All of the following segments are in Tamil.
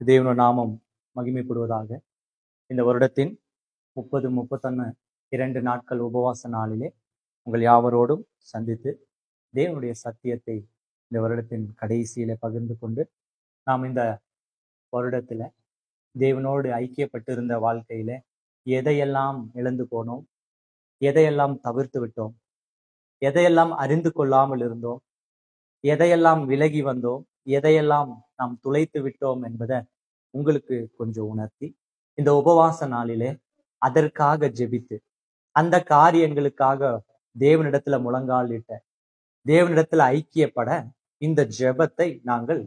தேவனுடைய நாமம் மகிமைப்படுவதாக. இந்த வருடத்தின் 30, 31 2 நாட்கள் உபவாச நாளிலே உங்கள் யாவரோடும் சந்தித்து தேவனுடைய சத்தியத்தை இந்த வருடத்தின் கடைசியில பகிர்ந்து கொண்டு நாம் இந்த வருடத்துல தேவனோடு ஐக்கியப்பட்டிருந்த வாழ்க்கையில எதையெல்லாம் இழந்து போனோம், எதையெல்லாம் தவிர்த்து விட்டோம், எதையெல்லாம் அறிந்து கொள்ளாமல் இருந்தோம், எதையெல்லாம் விலகி வந்தோம், எதையெல்லாம் நாம் துளைத்து விட்டோம் என்பதை உங்களுக்கு கொஞ்சம் உணர்த்தி இந்த உபவாச நாளிலே அதற்காக ஜெபித்து அந்த காரியங்களுக்காக தேவனிடத்துல முழங்காலிட்ட தேவனிடத்துல ஐக்கியப்பட இந்த ஜெபத்தை நாங்கள்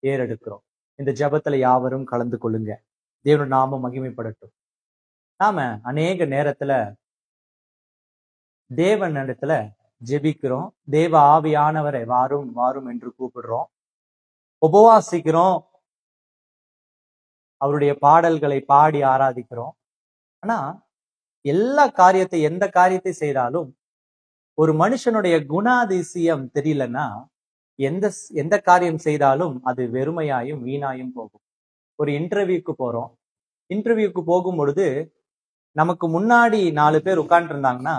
ஏறெடுக்கிறோம். இந்த ஜெபத்துல யாவரும் கலந்து கொள்ளுங்க. தேவனுடைய நாமம் மகிமைப்படட்டும். நாம அநேக நேரத்துல தேவனிடத்துல ஜெபிக்கிறோம், தேவ ஆவியானவரை வாரும் வாரும் என்று கூப்பிடுறோம், உபவாசிக்கிறோம், அவருடைய பாடல்களை பாடி ஆராதிக்கிறோம். ஆனா எல்லா எந்த காரியத்தை செய்தாலும் ஒரு மனுஷனுடைய குணாதிசயம் தெரியலன்னா எந்த காரியம் செய்தாலும் அது வெறுமையாயும் வீணாயும் போகும். ஒரு இன்டர்வியூக்கு போறோம், இன்டர்வியூக்கு போகும் பொழுது நமக்கு முன்னாடி 4 பேர் உட்கார்ந்து இருந்தாங்கன்னா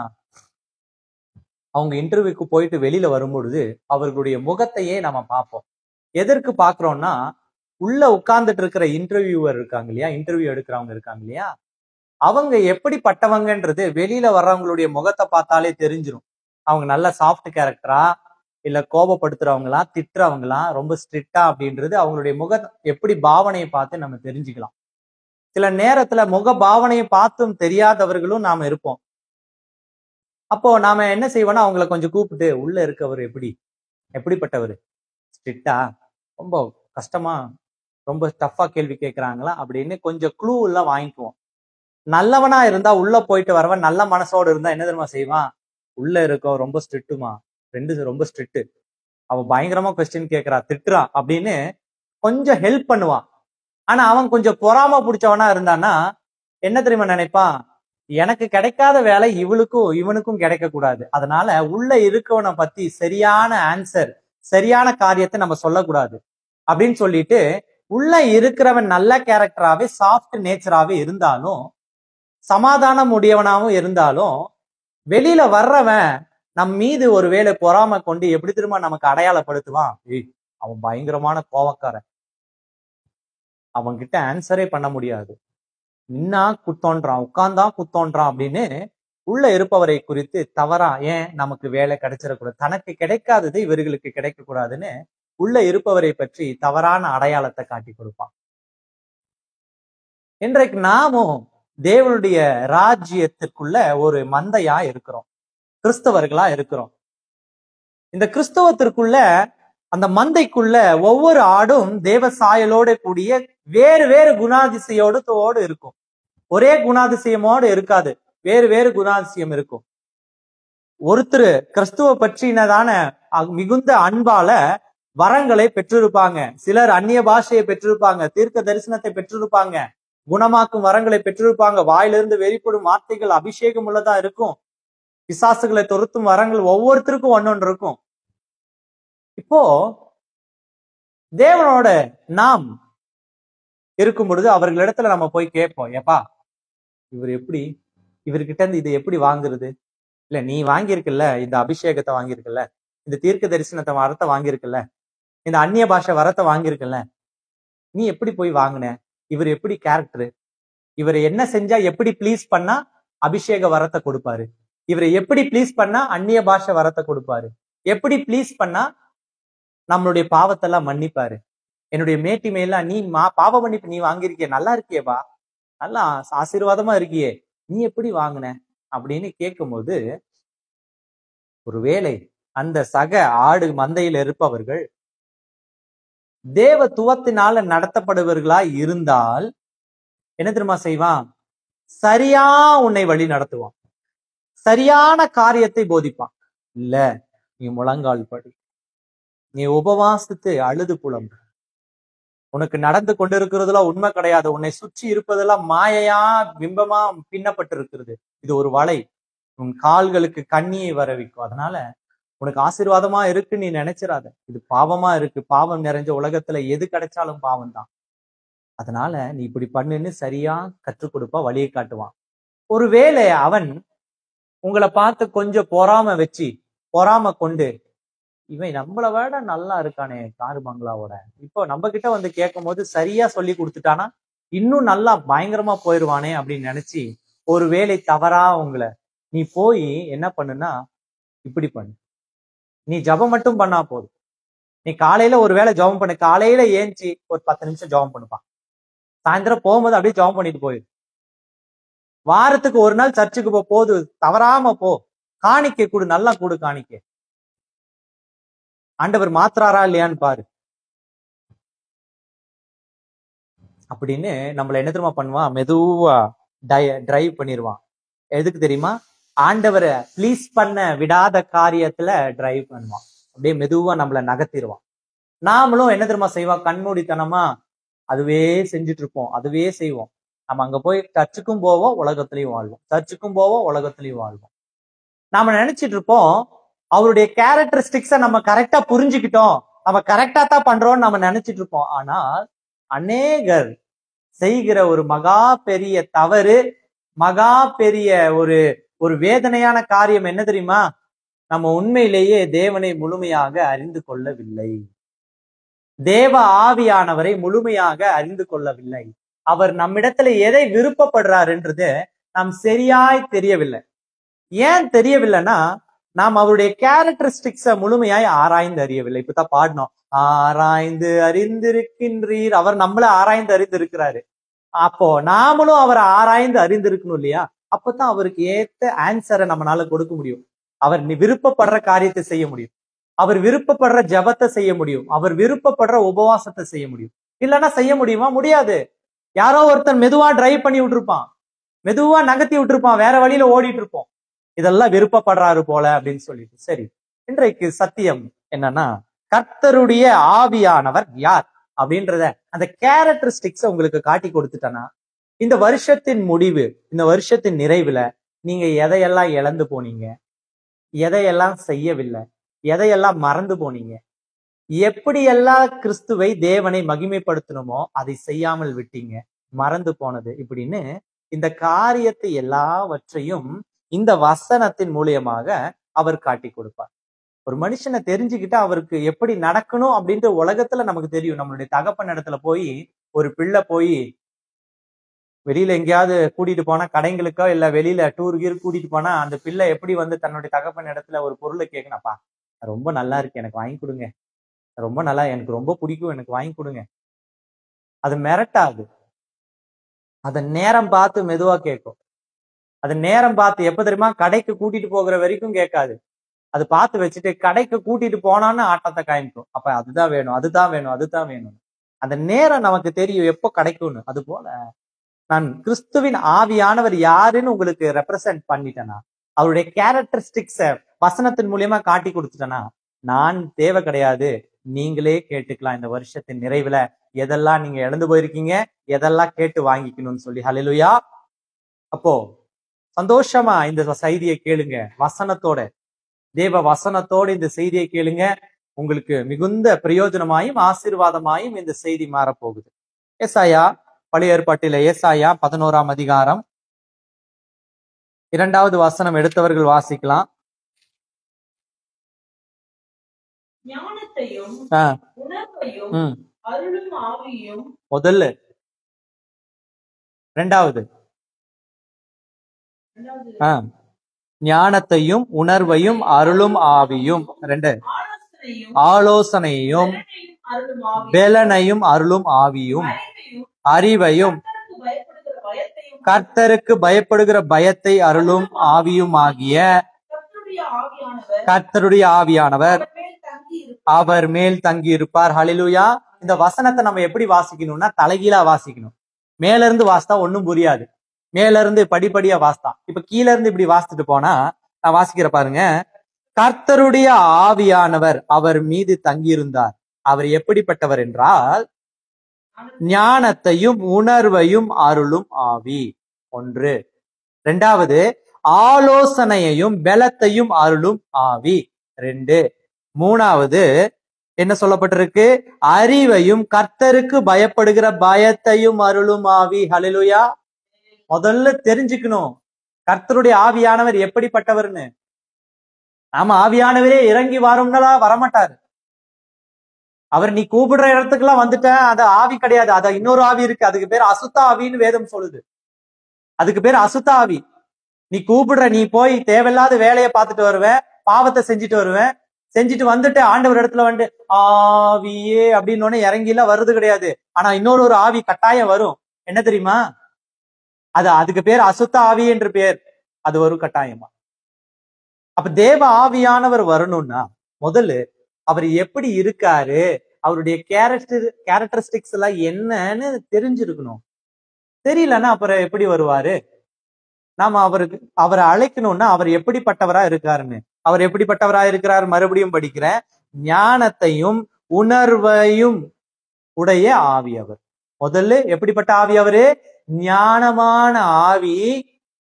அவங்க இன்டர்வியூக்கு போயிட்டு வெளியில வரும்பொழுது அவர்களுடைய முகத்தையே நம்ம பார்ப்போம். எதற்கு பாக்குறோம்னா, உள்ள உட்கார்ந்துட்டு இருக்கிற இன்டர்வியூவர் இருக்காங்க இல்லையா, இன்டர்வியூ எடுக்கிறவங்க இருக்காங்க இல்லையா, அவங்க எப்படிப்பட்டவங்கன்றது வெளியில வர்றவங்களுடைய முகத்தை பார்த்தாலே தெரிஞ்சிடும். அவங்க நல்ல சாஃப்ட் கேரக்டரா, இல்ல கோபப்படுத்துறவங்களா, திட்டுறவங்களா, ரொம்ப ஸ்ட்ரிக்டா அப்படின்றது அவங்களுடைய முக எப்படி பாவனையை பார்த்து நம்ம தெரிஞ்சுக்கலாம். சில நேரத்துல முக பாவனையை பார்த்தும் தெரியாதவர்களும் நாம இருப்போம். அப்போ நாம என்ன செய்வோம்னா அவங்கள கொஞ்சம் கூப்பிட்டு, உள்ள இருக்கவர் எப்படிப்பட்டவர், ஸ்ட்ரிக்டா, ரொம்ப கஷ்டமா, ரொம்ப டஃபா கேள்வி கேட்கிறாங்களா அப்படின்னு கொஞ்சம் க்ளூ எல்லாம் வாங்கிக்குவோம். நல்லவனா இருந்தா உள்ள போயிட்டு வரவன் நல்ல மனசோடு இருந்தா என்ன தெரியுமா செய்வான், உள்ள இருக்கோ ரொம்ப ஸ்ட்ரிக்ட்டுமா, ரொம்ப ஸ்ட்ரிக்ட், அவன் பயங்கரமா கொஸ்டின் கேட்கறா, திட்டுறான் அப்படின்னு கொஞ்சம் ஹெல்ப் பண்ணுவான். ஆனா அவன் கொஞ்சம் பொறாம பிடிச்சவனா இருந்தானா என்ன தெரியுமா நினைப்பான், எனக்கு கிடைக்காத வேலை இவனுக்கும் கிடைக்க கூடாது, அதனால உள்ள இருக்கவனை பத்தி சரியான ஆன்சர், சரியான காரியத்தை நம்ம சொல்லக்கூடாது அப்படின்னு சொல்லிட்டு உள்ள இருக்கிறவன் நல்ல கேரக்டராவே சாஃப்ட் நேச்சராவே இருந்தாலும், சமாதானம் உடையவனாவும் இருந்தாலும், வெளியில வர்றவன் நம் மீது ஒருவேளை பொறாம கொண்டு எப்படி திரும்ப நமக்கு அடையாளப்படுத்துவான், அவன் பயங்கரமான கோவக்காரன், அவன்கிட்ட ஆன்சரே பண்ண முடியாது, நின்னா குத்தோன்றான், உட்கார்ந்தா குத்தோன்றான் அப்படின்னு உள்ள இருப்பவரை குறித்து தவறா, ஏன் நமக்கு வேலை கிடைச்சிடக்கூடாது, தனக்கு கிடைக்காதது இவர்களுக்கு கிடைக்க கூடாதுன்னு உள்ள இருப்பவரை பற்றி தவறான அடையாளத்தை காட்டி கொடுப்பான். இன்றைக்கு நாமும் தேவனுடைய ராஜ்யத்திற்குள்ள ஒரு மந்தையா இருக்கிறோம், கிறிஸ்தவர்களா இருக்கிறோம். இந்த கிறிஸ்தவத்திற்குள்ள அந்த மந்தைக்குள்ள ஒவ்வொரு ஆடும் தேவ சாயலோட கூடிய வேறு வேறு குணாதிசயோடு இருக்கும். ஒரே குணாதிசயமோடு இருக்காது, வேறு வேறு குணாதிசயம் இருக்கும். ஒருத்தர் கிறிஸ்துவ பற்றினதான மிகுந்த அன்பால வரங்களை பெற்றிருப்பாங்க, சிலர் அந்நிய பாஷையை பெற்றிருப்பாங்க, தீர்க்க தரிசனத்தை பெற்றிருப்பாங்க, குணமாக்கும் வரங்களை பெற்றிருப்பாங்க, வாயிலிருந்து வெளிப்படும் வார்த்தைகள் அபிஷேகம் உள்ளதா இருக்கும், பிசாசுகளை துரத்தும் வரங்கள் ஒவ்வொருத்தருக்கும் ஒன்னொன்று இருக்கும். இப்போ தேவனோட நாம் இருக்கும் பொழுது அவர்களிடத்துல நம்ம போய் கேட்போம், ஏப்பா இவர்கிட்ட இருந்து இதை எப்படி வாங்குறது, இல்ல நீ வாங்கியிருக்கல, இந்த அபிஷேகத்தை வாங்கியிருக்கல, இந்த தீர்க்க தரிசனத்தை வரத்தை வாங்கியிருக்கல, இந்த அந்நிய பாஷை வரத்தை வாங்கியிருக்கல, நீ எப்படி போய் வாங்கின, இவர் எப்படி கேரக்டர், இவரை என்ன செஞ்சா எப்படி பிளீஸ் பண்ணா அபிஷேக வரத்தை கொடுப்பாரு, இவரை எப்படி பிளீஸ் பண்ணா அந்நிய பாஷை வரத்தை கொடுப்பாரு, எப்படி பிளீஸ் பண்ணா நம்மளுடைய பாவத்தெல்லாம் மன்னிப்பாரு, என்னுடைய மேட்டிமையெல்லாம் நீ பாவ மன்னிப்பு நீ வாங்கியிருக்கிய, நல்லா இருக்கியேப்பா, நல்லா ஆசீர்வாதமா இருக்கியே, நீ எப்படி வாங்கின அப்படின்னு கேட்கும்போது, ஒருவேளை அந்த சக ஆடு மந்தையில் இருப்பவர்கள் தேவத்துவத்தினால நடத்தப்படுவர்களா இருந்தால் என்ன தெரியுமா செய்வான், சரியா உன்னை வழி நடத்துவான், சரியான காரியத்தை போதிப்பான். இல்ல நீ முழங்கால் படி, நீ உபவாசித்து அழுது புலம்பு, உனக்கு நடந்து கொண்டிருக்கிறதுலாம் உண்மை கிடையாது, உன்னை சுற்றி இருப்பதெல்லாம் மாயையா பிம்பமா பின்னப்பட்டிருக்கிறது, இது ஒரு வலை, உன் கால்களுக்கு கண்ணியை வரவிக்கும், அதனால உனக்கு ஆசீர்வாதமா இருக்கு நீ நினைச்சிடாத, இது பாவமா இருக்கு, பாவம் நிறைஞ்ச உலகத்துல எது கிடைச்சாலும் பாவம் தான், அதனால நீ இப்படி பண்ணுன்னு சரியா கற்றுக் கொடுப்பா, வழியை காட்டுவான். ஒருவேளை அவன் உங்களை பார்த்து கொஞ்சம் பொறாம கொண்டு, இவன் நம்மளை விட நல்லா இருக்கானே காரு பங்களாவோட, இப்போ நம்ம கிட்ட வந்து கேட்கும் போது சரியா சொல்லி கொடுத்துட்டானா இன்னும் நல்லா பயங்கரமா போயிருவானே அப்படின்னு நினைச்சு ஒருவேளை தவறா உங்களை நீ போய் என்ன பண்ணுனா, இப்படி பண்ணு. நீ ஜபம் மட்டும் பண்ணா போதும். நீ காலையில ஒரு வேளை ஜபம் பண்ணு. காலையில ஏஞ்சி ஒரு 10 நிமிஷம் ஜபம் பண்ணுப்பான். சாயந்தரம் போகும்போது அப்படியே ஜபம் பண்ணிட்டு போயிரு. வாரத்துக்கு ஒரு நாள் சர்ச்சுக்கு போது தவறாம போ. காணிக்கை கொடு, நல்லா கொடு காணிக்கை. ஆண்டவர் மாத்துறாரா இல்லையான்னு பாரு அப்படின்னு நம்மள என்ன தெரியுமா பண்ணுவான், மெதுவா டிரைவ் பண்ணிடுவான். எதுக்கு தெரியுமா? ஆண்டவரை ப்ளீஸ் பண்ண விடாத காரியத்துல டிரைவ் பண்ணுவான். அப்படியே மெதுவா நம்மளை நகர்த்திடுவான். நாமளும் என்ன தெரியுமா செய்வோம், கண்மூடித்தனமா அதுவே செஞ்சுட்டு இருப்போம், அதுவே செய்வோம். நம்ம அங்க போய் சர்ச்சுக்கும் போவோம், உலகத்திலையும் வாழ்வோம், சர்ச்சுக்கும் போவோம், உலகத்திலையும் வாழ்வோம். நாம நினைச்சிட்டு இருப்போம் அவருடைய கேரக்டரிஸ்டிக்ஸ நம்ம கரெக்டா புரிஞ்சுக்கிட்டோம், நம்ம கரெக்டா தான் பண்றோம்னு நம்ம நினைச்சிட்டு இருப்போம். ஆனால் அநேகர் செய்கிற ஒரு மகா பெரிய தவறு, மகா பெரிய ஒரு வேதனையான காரியம் என்ன தெரியுமா? நம்ம உண்மையிலேயே தேவனை முழுமையாக அறிந்து கொள்ளவில்லை. தேவ ஆவியானவரை முழுமையாக அறிந்து கொள்ளவில்லை. அவர் நம்மிடத்துல எதை விருப்பப்படுறாருன்றது நாம் சரியாய் தெரியவில்லை. ஏன் தெரியவில்லைன்னா, நாம் அவருடைய கேரக்டரிஸ்டிக்ஸ முழுமையாய் ஆராய்ந்து அறியவில்லை. இப்பதான் பாடணும், ஆராய்ந்து அறிந்திருக்கின்றீர். அவர் நம்மள ஆராய்ந்து அறிந்திருக்கிறாரு. அப்போ நாமளும் அவரை ஆராய்ந்து அறிந்திருக்கணும் இல்லையா? அப்பதான் அவருக்கு ஏத்த ஆன்சரை நம்மளால கொடுக்க முடியும். அவர் விருப்பப்படுற காரியத்தை செய்ய முடியும், அவர் விருப்பப்படுற ஜபத்தை செய்ய முடியும், அவர் விருப்பப்படுற உபவாசத்தை செய்ய முடியும். இல்லைன்னா செய்ய முடியுமா? முடியாது. யாரோ ஒருத்தன் மெதுவா டிரைவ் பண்ணி விட்டுருப்பான், மெதுவா நகர்த்தி விட்டுருப்பான், வேற வழியில ஓடிட்டு இருப்போம். இதெல்லாம் விருப்பப்படுறாரு போல அப்படின்னு சொல்லிட்டு. சரி, இன்றைக்கு சத்தியம் என்னன்னா, கர்த்தருடைய ஆவியானவர் யார் அப்படின்றத அந்த கேரக்டரிஸ்டிக்ஸ உங்களுக்கு காட்டி கொடுத்துட்டனா, இந்த வருஷத்தின் முடிவு, இந்த வருஷத்தின் நிறைவுல நீங்க எதையெல்லாம் இழந்து போனீங்க, எதையெல்லாம் செய்யவில்லை, எதையெல்லாம் மறந்து போனீங்க, எப்படியெல்லாம் கிறிஸ்துவை தேவனை மகிமைப்படுத்தணுமோ அதை செய்யாமல் விட்டீங்க, மறந்து போனது இப்படின்னு இந்த காரியத்தை எல்லாவற்றையும் இந்த வசனத்தின் மூலியமாக அவர் காட்டி கொடுப்பார். ஒரு மனுஷனை தெரிஞ்சுக்கிட்டா அவருக்கு எப்படி நடக்கணும் அப்படின்ற உலகத்துல நமக்கு தெரியும். நம்மளுடைய தகப்பன் இடத்துல போய் ஒரு பிள்ளை போய் வெளியில எங்கேயாவது கூட்டிட்டு போனா, கடைங்களுக்கோ இல்ல வெளியில டூர் கீர் கூட்டிட்டு போனா, அந்த பிள்ளை எப்படி வந்து தன்னுடைய தகப்பன் இடத்துல ஒரு பொருளை கேட்கணும்ப்பா, ரொம்ப நல்லா இருக்கு எனக்கு வாங்கி கொடுங்க, ரொம்ப நல்லா, எனக்கு ரொம்ப பிடிக்கும் எனக்கு வாங்கி கொடுங்க. அது மிரட்டாது. அத நேரம் பார்த்து மெதுவா கேட்கும். அது நேரம் பார்த்து எப்ப தெரியுமா? கடைக்கு கூட்டிட்டு போகிற வரைக்கும் கேட்காது. அது பார்த்து வச்சுட்டு கடைக்கு கூட்டிட்டு போனான்னு ஆட்டத்தை காமிக்கும். அப்ப அதுதான் வேணும், அதுதான் வேணும், அதுதான் வேணும். அந்த நேரம் நமக்கு தெரியும் எப்போ கிடைக்கும்னு. அது போல நான் கிறிஸ்துவின் ஆவியானவர் யாருன்னு உங்களுக்கு ரெப்ரசன்ட் பண்ணிட்டேனா, அவருடைய கேரக்டரிஸ்டிக்ஸ வசனத்தின் மூலியமா காட்டி கொடுத்துட்டேனா, நான் தேவை கிடையாது, நீங்களே கேட்டுக்கலாம். இந்த வருஷத்தின் நிறைவுல எதெல்லாம் நீங்க இழந்து போயிருக்கீங்க, எதெல்லாம் கேட்டு வாங்கிக்கணும்னு சொல்லி. ஹல்லேலூயா. அப்போ சந்தோஷமா இந்த செய்தியை கேளுங்க, வசனத்தோட, தேவ வசனத்தோட இந்த செய்தியை கேளுங்க. உங்களுக்கு மிகுந்த பிரயோஜனமாயும் ஆசீர்வாதமாயும் இந்த செய்தி மாறப்போகுது. ஏசாயா, பழைய ஏற்பாட்டில ஏசாயா 11ஆம் அதிகாரம் 2வது வசனம் எடுத்தவர்கள் வாசிக்கலாம். முதல்ல 2வது ஞானத்தையும் உணர்வையும் அருளும் ஆவியும், 2 ஆலோசனையும் பெலனையும் அருளும் ஆவியும், அறிவையும் கர்த்தருக்கு பயப்படுகிற பயத்தை அருளும் ஆவியும் ஆகிய கர்த்தருடைய ஆவியானவர் அவர் மேல் தங்கி இருப்பார். ஹல்லேலூயா. இந்த வசனத்தை நம்ம எப்படி வாசிக்கணும்னா தலைகீழா வாசிக்கணும். மேல இருந்து வாசித்தா ஒன்னும் புரியாது, மேல இருந்து படிப்படியா வாசித்தான். இப்ப கீழ இருந்து இப்படி வாசித்துட்டு போனா, நான் வாசிக்கிற பாருங்க. கர்த்தருடைய ஆவியானவர் அவர் மீது தங்கியிருந்தார். அவர் எப்படிப்பட்டவர் என்றால், ஞானத்தையும் உணர்வையும் அருளும் ஆவி 1. 2வது ஆலோசனையையும் பலத்தையும் அருளும் ஆவி 2. 3வது என்ன சொல்லப்பட்டிருக்கு? அறிவையும் கர்த்தருக்கு பயப்படுகிற பயத்தையும் அருளும் ஆவி. ஹல்லேலூயா. முதல்ல தெரிஞ்சுக்கணும் கர்த்தருடைய ஆவியானவர் எப்படிப்பட்டவர்னு. நாம ஆவியானவரே இறங்கி வரும்னா வரமாட்டாரு. அவர் நீ கூப்பிடுற இடத்துக்கு எல்லாம் வந்துட்ட, அது ஆவி கிடையாது. அத இன்னொரு ஆவி இருக்கு, அதுக்கு பேர் அசுத்த ஆவின்னு வேதம் சொல்லுது. அதுக்கு பேர் அசுத்த ஆவி. நீ கூப்பிடுற, நீ போய் தேவையில்லாத வேலையை பார்த்துட்டு வருவேன், பாவத்தை செஞ்சுட்டு வருவேன், செஞ்சுட்டு வந்துட்டு ஆண்டவர் இடத்துல வந்து ஆவியே அப்படின்னு இறங்கி எல்லாம் வருது கிடையாது. ஆனா இன்னொரு ஆவி கட்டாயம் வரும். என்ன தெரியுமா? அதுக்கு பேர் அசுத்த ஆவி என்று பேர். அது வரும் கட்டாயமா. அப்ப தேவ ஆவியானவர் வரணும்னா முதல்ல அவர் எப்படி இருக்காரு, அவருடைய கேரக்டரிஸ்டிக்ஸ் எல்லாம் என்னன்னு தெரிஞ்சிருக்கணும். தெரியலன்னா அப்புறம் எப்படி வருவாரு? நாம அவரை அழைக்கணும்னா அவர் எப்படிப்பட்டவரா இருக்காருன்னு. அவர் எப்படிப்பட்டவரா இருக்கிறார்? மறுபடியும் படிக்கிறேன். ஞானத்தையும் உணர்வையும் உடைய ஆவி அவர். முதல்ல எப்படிப்பட்ட ஆவி அவரு? ஞானமான ஆவி.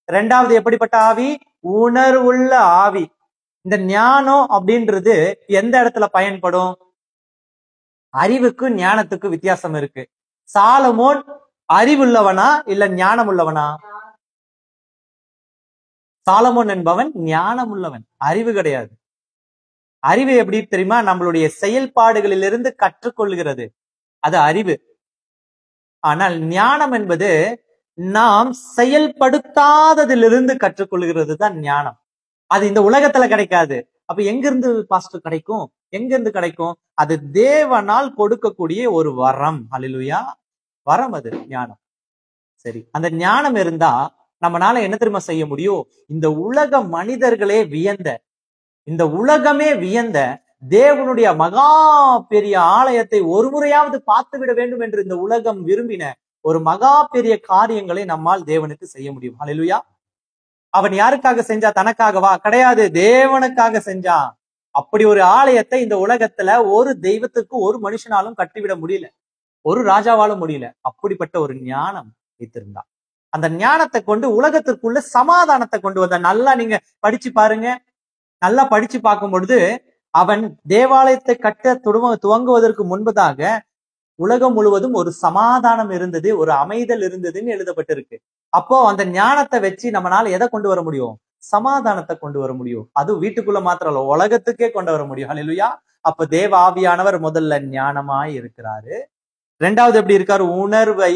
இரண்டாவது எப்படிப்பட்ட ஆவி? உணர்வுள்ள ஆவி. இந்த ஞானம் அப்படின்றது எந்த இடத்துல பயன்படும்? அறிவுக்கு ஞானத்துக்கு வித்தியாசம் இருக்கு. சாலமோன் அறிவுள்ளவனா இல்ல ஞானம் உள்ளவனா? சாலமோன் என்பவன் ஞானம் உள்ளவன், அறிவு கிடையாது. அறிவு எப்படி தெரியுமா? நம்மளுடைய செயல்பாடுகளிலிருந்து கற்றுக்கொள்கிறது, அது அறிவு. ஆனால் ஞானம் என்பது நாம் செயல்படுத்தாததிலிருந்து கற்றுக்கொள்கிறது தான் ஞானம். அது இந்த உலகத்துல கிடைக்காது. அப்ப எங்கிருந்து பாஸ்டர் கிடைக்கும்? எங்கிருந்து கிடைக்கும்? அது தேவனால் கொடுக்கக்கூடிய ஒரு வரம். ஹல்லேலூயா. வரம், அது ஞானம். சரி, அந்த ஞானம் இருந்தா நம்மனால என்ன தெரியுமா செய்ய முடியும்? இந்த உலக மனிதர்களே வியந்த, இந்த உலகமே வியந்த தேவனுடைய மகா பெரிய ஆலயத்தை ஒரு முறையாவது பார்த்து விட வேண்டும் என்று இந்த உலகம் விரும்பின ஒரு மகா பெரிய காரியங்களை நம்மால் தேவனுக்கு செய்ய முடியும். ஹல்லேலூயா. அவன் யாருக்காக செஞ்சா? தனக்காகவா? கிடையாது, தேவனுக்காக செஞ்சான். அப்படி ஒரு ஆலயத்தை இந்த உலகத்துல ஒரு தெய்வத்துக்கு ஒரு மனுஷனாலும் கட்டிவிட முடியல, ஒரு ராஜாவாலும் முடியல. அப்படிப்பட்ட ஒரு ஞானம் வைத்திருந்தான். அந்த ஞானத்தை கொண்டு உலகத்திற்குள்ள சமாதானத்தை கொண்டு வந்த. நல்லா நீங்க படிச்சு பாருங்க. நல்லா படிச்சு பார்க்கும் பொழுது அவன் தேவாலயத்தை கட்ட துவங்குவதற்கு முன்பதாக உலகம் முழுவதும் ஒரு சமாதானம் இருந்தது, ஒரு அமைதல் இருந்ததுன்னு எழுதப்பட்டிருக்கு. அப்போ அந்த ஞானத்தை வச்சு நம்மளால எதை கொண்டு வர முடியும்? சமாதானத்தை கொண்டு வர முடியும். அது வீட்டுக்குள்ள மாத்திரம் இல்ல, உலகத்துக்கே கொண்டு வர முடியும். ஹல்லேலூயா. அப்ப தேவ ஆவியானவர் முதல்ல ஞானமாய் இருக்கிறாரு. இரண்டாவது எப்படி இருக்காரு? உணர்வை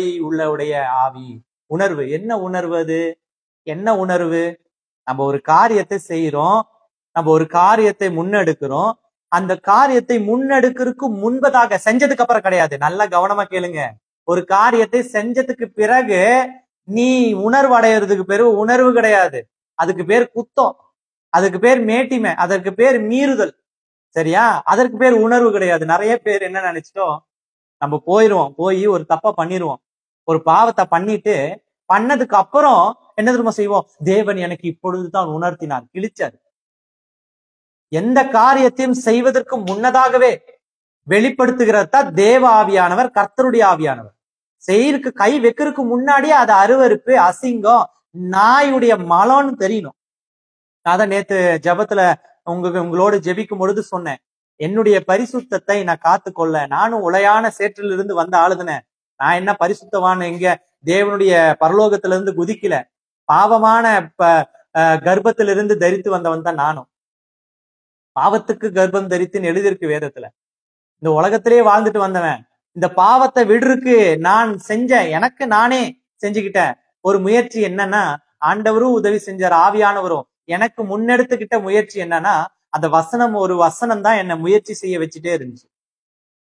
உடைய ஆவி. உணர்வு. என்ன உணர்வு அது? என்ன உணர்வு? நம்ம ஒரு காரியத்தை செய்யறோம், நம்ம ஒரு காரியத்தை முன்னெடுக்கிறோம். அந்த காரியத்தை முன்னெடுக்கிறதுக்கு முன்பதாக, செஞ்சதுக்கு அப்புறம் கிடையாது. நல்லா கவனமா கேளுங்க. ஒரு காரியத்தை செஞ்சதுக்கு பிறகு நீ உணர்வு அடையிறதுக்கு பேரு உணர்வு கிடையாது. அதுக்கு பேர் குத்தம், அதுக்கு பேர் மேட்டிமை, அதற்கு பேர் மீறுதல். சரியா? அதற்கு பேர் உணர்வு கிடையாது. நிறைய பேர் என்ன நினைச்சிட்டோம், நம்ம போய் ஒரு தப்பா பண்ணிடுவோம், ஒரு பாவத்தை பண்ணிட்டு பண்ணதுக்கு அப்புறம் என்ன தெரியுமா செய்வோம்? தேவன் எனக்கு இப்பொழுதுதான் உணர்த்தினார், கிழிச்சாரு. எந்த காரியத்தையும் செய்வதற்கு முன்னதாகவே வெளிப்படுத்துகிறது தான் தேவ ஆவியானவர், கர்த்தருடைய ஆவியானவர். செய்யறதுக்கு கை வைக்கிறதுக்கு முன்னாடியே அது அருவருப்பு, அசிங்கம், நாயுடைய மலம்னு தெரியணும். நான் தான் நேத்து ஜெபத்துல உங்களோடு ஜெபிக்கும் பொழுது சொன்னேன், என்னுடைய பரிசுத்தத்தை நான் காத்துக்கொள்ள, நானும் உளையான சேற்றிலிருந்து வந்த ஆளுதுனேன். நான் என்ன பரிசுத்தவான்? எங்க தேவனுடைய பரலோகத்துல இருந்து குதிக்கல, பாவமான கர்ப்பத்திலிருந்து தரித்து வந்தவன் தான் நானும். பாவத்துக்கு கர்ப்பம் தரித்துன்னு எழுதியிருக்கு வேதத்துல. இந்த உலகத்திலேயே வாழ்ந்துட்டு வந்தவன். இந்த பாவத்தை விடுறதுக்கு நான் செஞ்சேன், எனக்கு நானே செஞ்சுக்கிட்டேன் ஒரு முயற்சி. என்னன்னா, ஆண்டவரும் உதவி செஞ்சார், ஆவியானவரும். எனக்கு முன்னெடுத்துக்கிட்ட முயற்சி என்னன்னா, அந்த வசனம், ஒரு வசனம் தான் என்ன முயற்சி செய்ய வச்சுட்டே இருந்துச்சு.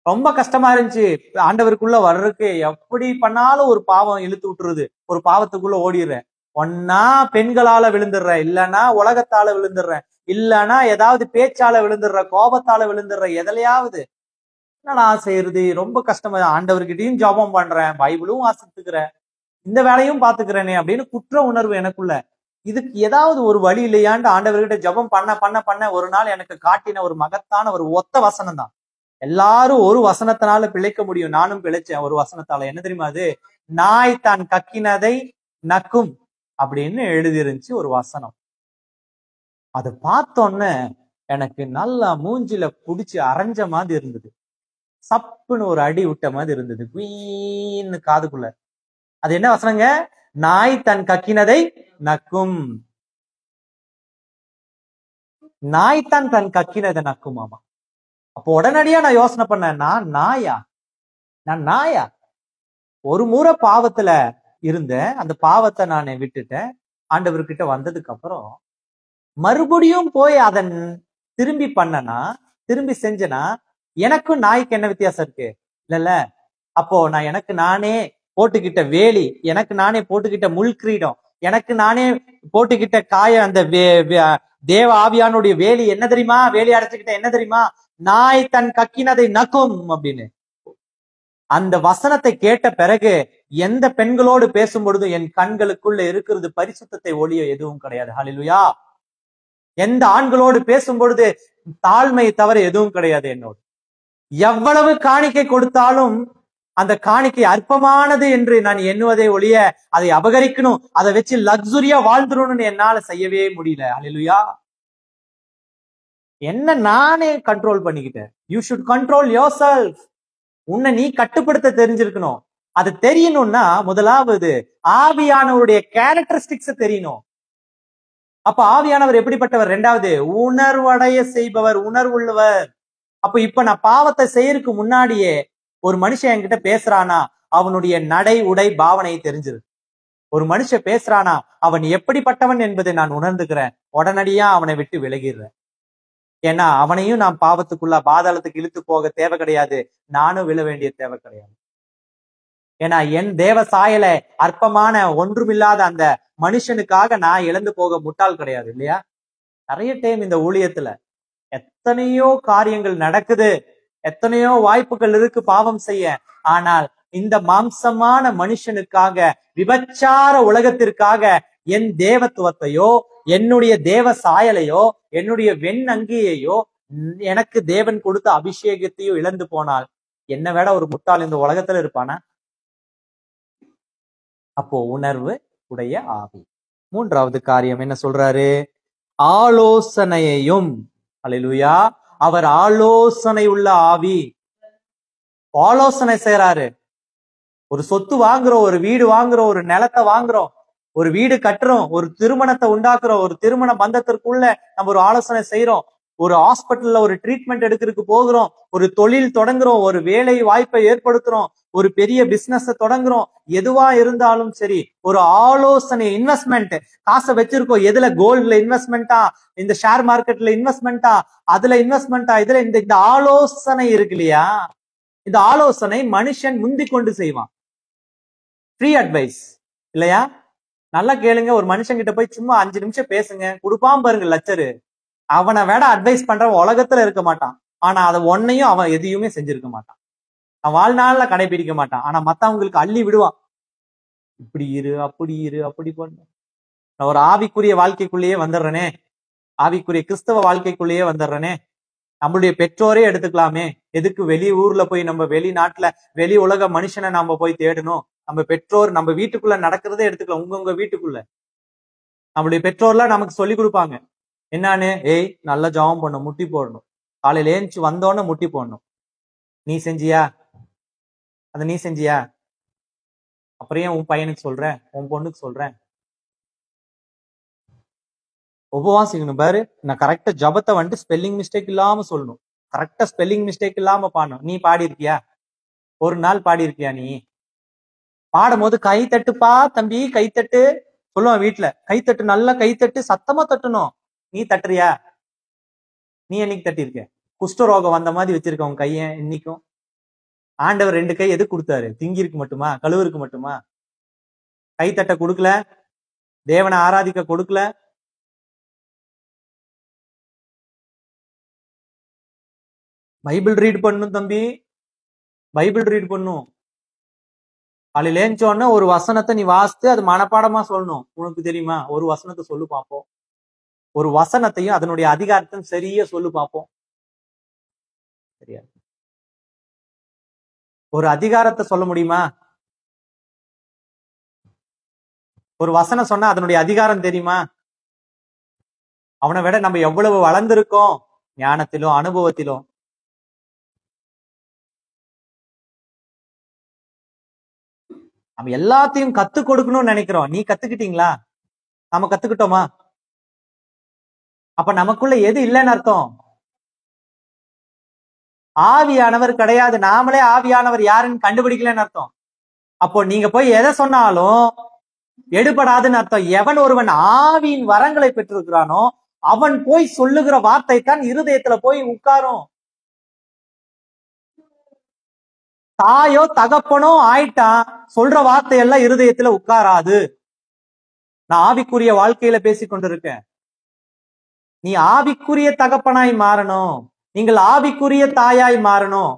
ரொம்ப கஷ்டமா இருந்துச்சு ஆண்டவருக்குள்ள வர்றதுக்கு. எப்படி பண்ணாலும் ஒரு பாவம் இழுத்து விட்டுருது, ஒரு பாவத்துக்குள்ள ஓடிடுறேன். ஒன்னா பெண்களால விழுந்துடுறேன், இல்லைன்னா உலகத்தால விழுந்துடுறேன், இல்லைன்னா ஏதாவது பேச்சால விழுந்துடுற, கோபத்தால விழுந்துடுற, எதுலையாவது. என்னடா செய்யறது? ரொம்ப கஷ்டமா. ஆண்டவர்கிட்டயும் ஜெபம் பண்றேன், பைபிளும் வாசித்துக்கிறேன், இந்த வேலையும் பாத்துக்கிறேனே அப்படின்னு குற்ற உணர்வு எனக்குள்ள. இதுக்கு ஏதாவது ஒரு வழி இல்லையாண்டு ஆண்டவர்கிட்ட ஜெபம் பண்ண பண்ண பண்ண ஒரு நாள் எனக்கு காட்டின ஒரு மகத்தான ஒரு ஒத்த வசனம் தான். எல்லாரும் ஒரு வசனத்தினால பிழைக்க முடியும், நானும் பிழைச்சேன் ஒரு வசனத்தால. என்ன தெரியுமா அது? நாய் தான் கக்கினதை நக்கும் அப்படின்னு எழுதிருந்துச்சு ஒரு வசனம். அதை பார்த்தோன்னு எனக்கு நல்லா மூஞ்சில புடிச்சு அரைஞ்ச மாதிரி இருந்தது. சப்புன்னு ஒரு அடி விட்ட மாதிரி இருந்தது, குயின்னு காதுக்குள்ள. அது என்ன வசனங்க? நாய் தன் கக்கினதை நக்கும். நாய் தான் தன் கக்கினதை நக்குமாமா. அப்போ உடனடியா நான் யோசனை பண்ணேன், நான் நாயா? ஒரு முறை பாவத்துல இருந்தேன், அந்த பாவத்தை நான் விட்டுட்டேன். ஆண்டவர்கிட்ட வந்ததுக்கு அப்புறம் மறுபடியும் போய் அதன் திரும்பி பண்ணனா, திரும்பி செஞ்சனா, எனக்கும் நாய்க்கு என்ன வித்தியாசம் இருக்கு? இல்ல. அப்போ நான் எனக்கு நானே போட்டுக்கிட்ட வேலி, எனக்கு நானே போட்டுக்கிட்ட முள் கிரீடம், எனக்கு நானே போட்டுக்கிட்ட அந்த தேவ ஆவியானுடைய வேலி என்ன தெரியுமா? வேலி அடைச்சுக்கிட்ட என்ன தெரியுமா? நாய் தன் கக்கினதை நக்கும் அப்படின்னு. அந்த வசனத்தை கேட்ட பிறகு எந்த பெண்களோடு பேசும் பொழுது என் கண்களுக்குள்ள இருக்கிறது பரிசுத்தத்தை ஒளிய எதுவும் கிடையாது. ஹல்லேலூயா. எந்த ஆண்களோடு பேசும் பொழுது தாழ்மை தவிர எதுவும் கிடையாது என்னோடு. எவ்வளவு காணிக்கை கொடுத்தாலும் அந்த காணிக்கை அற்பமானது என்று நான் எண்ணுவதை ஒழிய அதை அபகரிக்கணும், அதை வச்சு லக்ஸுரியா வாழ்ந்துடணும்னு என்னால செய்யவே முடியல. ஹல்லேலூயா. என்ன நானே கண்ட்ரோல் பண்ணிக்கிட்டேன். You should control your self. உன்னை நீ கட்டுப்படுத்த தெரிஞ்சிருக்கணும். அது தெரியணும்னா முதலாவது ஆவியானவருடைய கேரக்டரிஸ்டிக்ஸ் தெரியணும். அப்ப ஆவியானவர் எப்படிப்பட்டவர்? ரெண்டாவது உணர்வடைய செய்பவர், உணர்வுள்ளவர். அப்ப இப்ப நான் பாவத்தை செய்யறதுக்கு முன்னாடியே ஒரு மனுஷன் என்கிட்ட பேசுறானா அவனுடைய நடை உடை பாவனையை தெரிஞ்சிரு. ஒரு மனுஷன் பேசுறானா அவன் எப்படிப்பட்டவன் என்பதை நான் உணர்ந்துக்கிறேன். உடனடியா அவனை விட்டு விலகிடுறேன். ஏன்னா அவனையும் நான் பாவத்துக்குள்ள பாதாளத்துக்கு இழுத்து போக தேவை கிடையாது, நானும் விழ வேண்டிய தேவை கிடையாது. ஏன்னா என் தேவ சாயல அற்பமான ஒன்றுமில்லாத அந்த மனுஷனுக்காக நான் இழந்து போக முட்டாள் கிடையாது இல்லையா? நிறைய டைம் இந்த ஊழியத்துல எத்தனையோ காரியங்கள் நடக்குது, எத்தனையோ வாய்ப்புகள் இருக்கு பாவம் செய்ய. ஆனால் இந்த மாம்சமான மனுஷனுக்காக, விபச்சார உலகத்திற்காக என் தேவத்துவத்தையோ என்னுடைய தேவ சாயலையோ என்னுடைய வெண் அங்கியையோ எனக்கு தேவன் கொடுத்த அபிஷேகத்தையோ இழந்து போனால் என்னை விட ஒரு முட்டாள் இந்த உலகத்துல இருப்பானா? அப்போ உணர்வு உடைய ஆவி. மூன்றாவது காரியம் என்ன சொல்றாரு? ஆலோசனையையும். அல்லேலூயா. அவர் ஆலோசனை உள்ள ஆவி. ஆலோசனை செய்யறாரு. ஒரு சொத்து வாங்குறோம், ஒரு வீடு வாங்குறோம், ஒரு நிலத்தை வாங்குறோம், ஒரு வீடு கட்டுறோம், ஒரு திருமணத்தை உண்டாக்குறோம், ஒரு திருமண பந்தத்திற்குள்ள நம்ம ஒரு ஆலோசனை செய்யறோம், ஒரு ஹாஸ்பிட்டல்ல ஒரு ட்ரீட்மெண்ட் எடுக்கிறதுக்கு போகிறோம், ஒரு தொழில் தொடங்குறோம், ஒரு வேலை வாய்ப்பை ஏற்படுத்துறோம், ஒரு பெரிய பிசினஸ் தொடங்குறோம். எதுவா இருந்தாலும் சரி ஒரு ஆலோசனை, இன்வெஸ்ட்மெண்ட், காசை வச்சிருக்கோம், எதுல கோல்ட்ல இன்வெஸ்ட்மெண்டா, இந்த ஷேர் மார்க்கெட்ல இன்வெஸ்ட்மெண்டா, அதுல இன்வெஸ்ட்மெண்டா, இதுல இந்த ஆலோசனை இருக்கு இல்லையா? இந்த ஆலோசனை மனுஷன் முந்தி கொண்டு செய்வான். ஃப்ரீ அட்வைஸ் இல்லையா? நல்லா கேளுங்க. ஒரு மனுஷன் கிட்ட போய் சும்மா 5 நிமிஷம் பேசுங்க, கொடுப்பான் பாருங்க லட்சரு. அவனை விட அட்வைஸ் பண்றவன் உலகத்துல இருக்க மாட்டான். ஆனா அதை ஒன்னையும் அவன் எதையுமே செஞ்சிருக்க மாட்டான். அவன் வாழ்நாள்ல கடைபிடிக்க மாட்டான். ஆனா மத்தவங்களுக்கு அள்ளி விடுவான். இப்படி இரு, அப்படி இரு, அப்படி பண்ணு. நான் ஒரு ஆவிக்குரிய வாழ்க்கைக்குள்ளேயே வந்துடுறேனே, ஆவிக்குரிய கிறிஸ்தவ வாழ்க்கைக்குள்ளேயே வந்துடுறேனே. நம்மளுடைய பெற்றோரே எடுத்துக்கலாமே. எதுக்கு வெளி ஊர்ல போய், நம்ம வெளிநாட்டுல வெளி உலக மனுஷனை நாம போய் தேடணும்? நம்ம பெற்றோர் நம்ம வீட்டுக்குள்ள நடக்கிறதே எடுத்துக்கலாம். உங்க வீட்டுக்குள்ள நம்மளுடைய பெற்றோர்லாம் நமக்கு சொல்லி கொடுப்பாங்க. என்னான்னு? ஏய், நல்லா ஜபம் பண்ணும், முட்டி போடணும், காலையில ஏஞ்சி வந்தோன்னு முட்டி போடணும். நீ செஞ்சியா? அத நீ செஞ்சியா? அப்புறம் ஏன் உன் பையனுக்கு சொல்றேன், உன் பொண்ணுக்கு சொல்றேன்? உபவாசிக்கணும் பாரு. நான் கரெக்டா ஜபத்தை வந்துட்டு ஸ்பெல்லிங் மிஸ்டேக் இல்லாம சொல்லணும், கரெக்டா ஸ்பெல்லிங் மிஸ்டேக் இல்லாம பாடணும். நீ பாடி இருக்கியா? ஒரு நாள் பாடி இருக்கியா? நீ பாடும் போது கை தட்டுப்பா தம்பி, கைத்தட்டு சொல்லுவான் வீட்டுல. கைத்தட்டு, நல்லா கைத்தட்டு, சத்தமா தட்டணும். நீ தட்டுறியா? நீ என்னைக்கு தட்டிருக்க? குஷ்டரோகம் வந்த மாதிரி வச்சிருக்க உன் கைய இன்னைக்கும். ஆண்டவர் 2 கை எதுக்கு கொடுத்தாரு? திங்கிருக்கு மட்டுமா? கழுவுருக்கு மட்டுமா? கைத்தட்ட கொடுக்கல, தேவனை ஆராதிக்க கொடுக்கல. பைபிள் ரீட் பண்ணும் தம்பி, பைபிள் ரீட் பண்ணும். காலையில ஏஞ்சோன்னா ஒரு வசனத்தை நீ வாசித்து அது மனப்பாடமா சொல்லணும். உனக்கு தெரியுமா? ஒரு வசனத்தை சொல்லு பார்ப்போம். ஒரு வசனத்தையும் அதனுடைய அதிகாரத்தையும் சரியா சொல்லு பார்ப்போம். சரியா? ஒரு அதிகாரத்தை சொல்ல முடியுமா? ஒரு வசனம் சொன்னா அதனுடைய அதிகாரம் தெரியுமா? அவனை விட நம்ம எவ்வளவு வளர்ந்திருக்கோம் ஞானத்திலும் அனுபவத்திலும். நம்ம எல்லாத்தையும் கத்து கொடுக்கணும்னு நினைக்கிறோம். நீ கத்துக்கிட்டீங்களா? நாம கத்துக்கிட்டோமா? அப்ப நமக்குள்ள எது இல்லைன்னு அர்த்தம்? ஆவியானவர் கிடையாது. நாமளே ஆவியானவர் யாருன்னு கண்டுபிடிக்கலன்னு அர்த்தம். அப்போ நீங்க போய் எதை சொன்னாலும் எடுபடாதுன்னு அர்த்தம். எவன் ஒருவன் ஆவியின் வரங்களை பெற்றிருக்கிறானோ அவன் போய் சொல்லுகிற வார்த்தை தான் இருதயத்துல போய் உட்காரும். தாயோ தகப்பனோ ஆயிட்டான், சொல்ற வார்த்தை எல்லாம் இருதயத்துல உட்காராது. நான் ஆவிக்குரிய வாழ்க்கையில பேசிக் கொண்டிருக்கேன். நீ ஆவிக்குரிய தகப்பனாய் மாறணும். நீங்கள் ஆவிக்குரிய தாயாய் மாறணும்.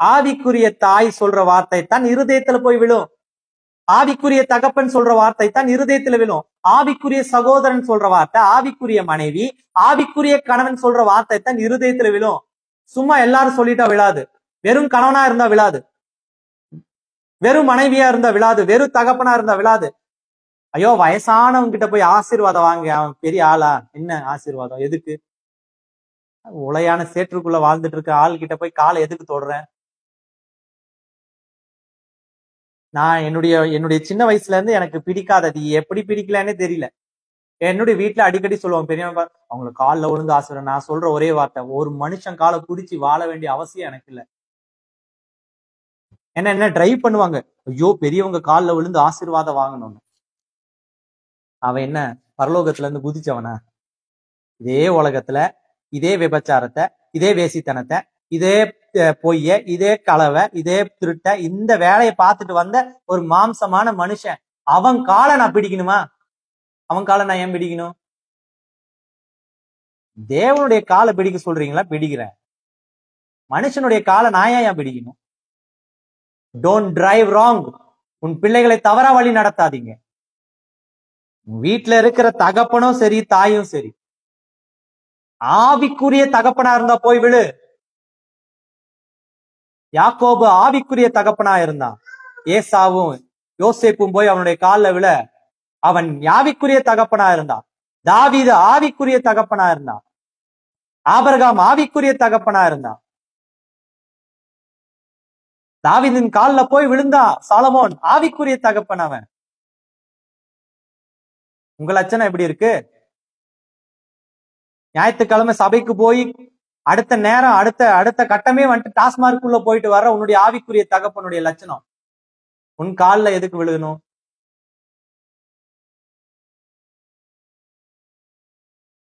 ஆவிக்குரிய தாய் சொல்ற வார்த்தை தான் இருதயத்துல போய் விழும். ஆவிக்குரிய தகப்பன் சொல்ற வார்த்தை தான் இருதயத்துல விழும். ஆவிக்குரிய சகோதரன் சொல்ற வார்த்தை, ஆவிக்குரிய மனைவி, ஆவிக்குரிய கணவன் சொல்ற வார்த்தை தான் இருதயத்துல விழும். சும்மா எல்லாரும் சொல்லிட்டா விழாது. வெறும் கணவனா இருந்தா விழாது, வெறும் மனைவியா இருந்தா விழாது, வெறும் தகப்பனா இருந்தா விழாது. ஐயோ, வயசானவங்க கிட்ட போய் ஆசீர்வாதம் வாங்க, அவன் பெரிய ஆளா? என்ன ஆசீர்வாதம்? எதுக்கு? உளையான சேற்றுக்குள்ள வாழ்ந்துட்டு இருக்க ஆள் கிட்ட போய் காலை எதுக்கு தொடுறேன்? நான் என்னுடைய சின்ன வயசுல இருந்து எனக்கு பிடிக்காதது, எப்படி பிடிக்கலன்னே தெரியல. என்னுடைய வீட்டுல அடிக்கடி சொல்லுவாங்க, பெரியவங்க அவங்களை காலில் விழுந்து ஆசீர்வாதம். நான் சொல்ற ஒரே வார்த்தை, ஒரு மனுஷன் காலை பிடிச்சி வாழ வேண்டிய அவசியம் எனக்கு இல்லை. என்ன டிரைவ் பண்ணுவாங்க, ஐயோ பெரியவங்க காலில் விழுந்து ஆசீர்வாதம் வாங்கணும்னு. அவன் என்ன பரலோகத்துல இருந்து குதிச்சவனா? இதே உலகத்துல இதே விபச்சாரத்தை, இதே வேசித்தனத்தை, இதே பொய்ய, இதே களவை, இதே திருட்ட, இந்த வேலையை பார்த்துட்டு வந்த ஒரு மாம்சமான மனுஷன், அவன் காலை நான் பிடிக்கணுமா? அவன் காலை நான் ஏன் பிடிக்கணும்? தேவனுடைய காலை பிடிக்க சொல்றீங்களா? பிடிக்கிறேன். மனுஷனுடைய காலை நான் ஏன் பிடிக்கணும்? Don't drive wrong. உன் பிள்ளைகளை தவறா வழி நடத்தாதீங்க. வீட்டுல இருக்கிற தகப்பனும் சரி, தாயும் சரி, ஆவிக்குரிய தகப்பனா இருந்தா போய் விழு. யாக்கோபு ஆவிக்குரிய தகப்பனா இருந்தான். ஏசாவும் யோசேப்பும் போய் அவனுடைய காலில் விழ அவன் ஆவிக்குரிய தகப்பனா இருந்தான். தாவீது ஆவிக்குரிய தகப்பனா இருந்தான். ஆபிரகாம் ஆவிக்குரிய தகப்பனா இருந்தான். தாவீதின் காலில் போய் விழுந்தா சாலமோன் ஆவிக்குரிய தகப்பன். அவன் உங்க லட்சணம் எப்படி இருக்கு? ஞாயிற்றுக்கிழமை சபைக்கு போய் அடுத்த நேரம் அடுத்த கட்டமே வந்துட்டு டாஸ்மார்க்குள்ள போயிட்டு வர்ற உன்னுடைய ஆவிக்குரிய தகப்பனுடைய லட்சணம். உன் காலில் எதுக்கு விழுகணும்?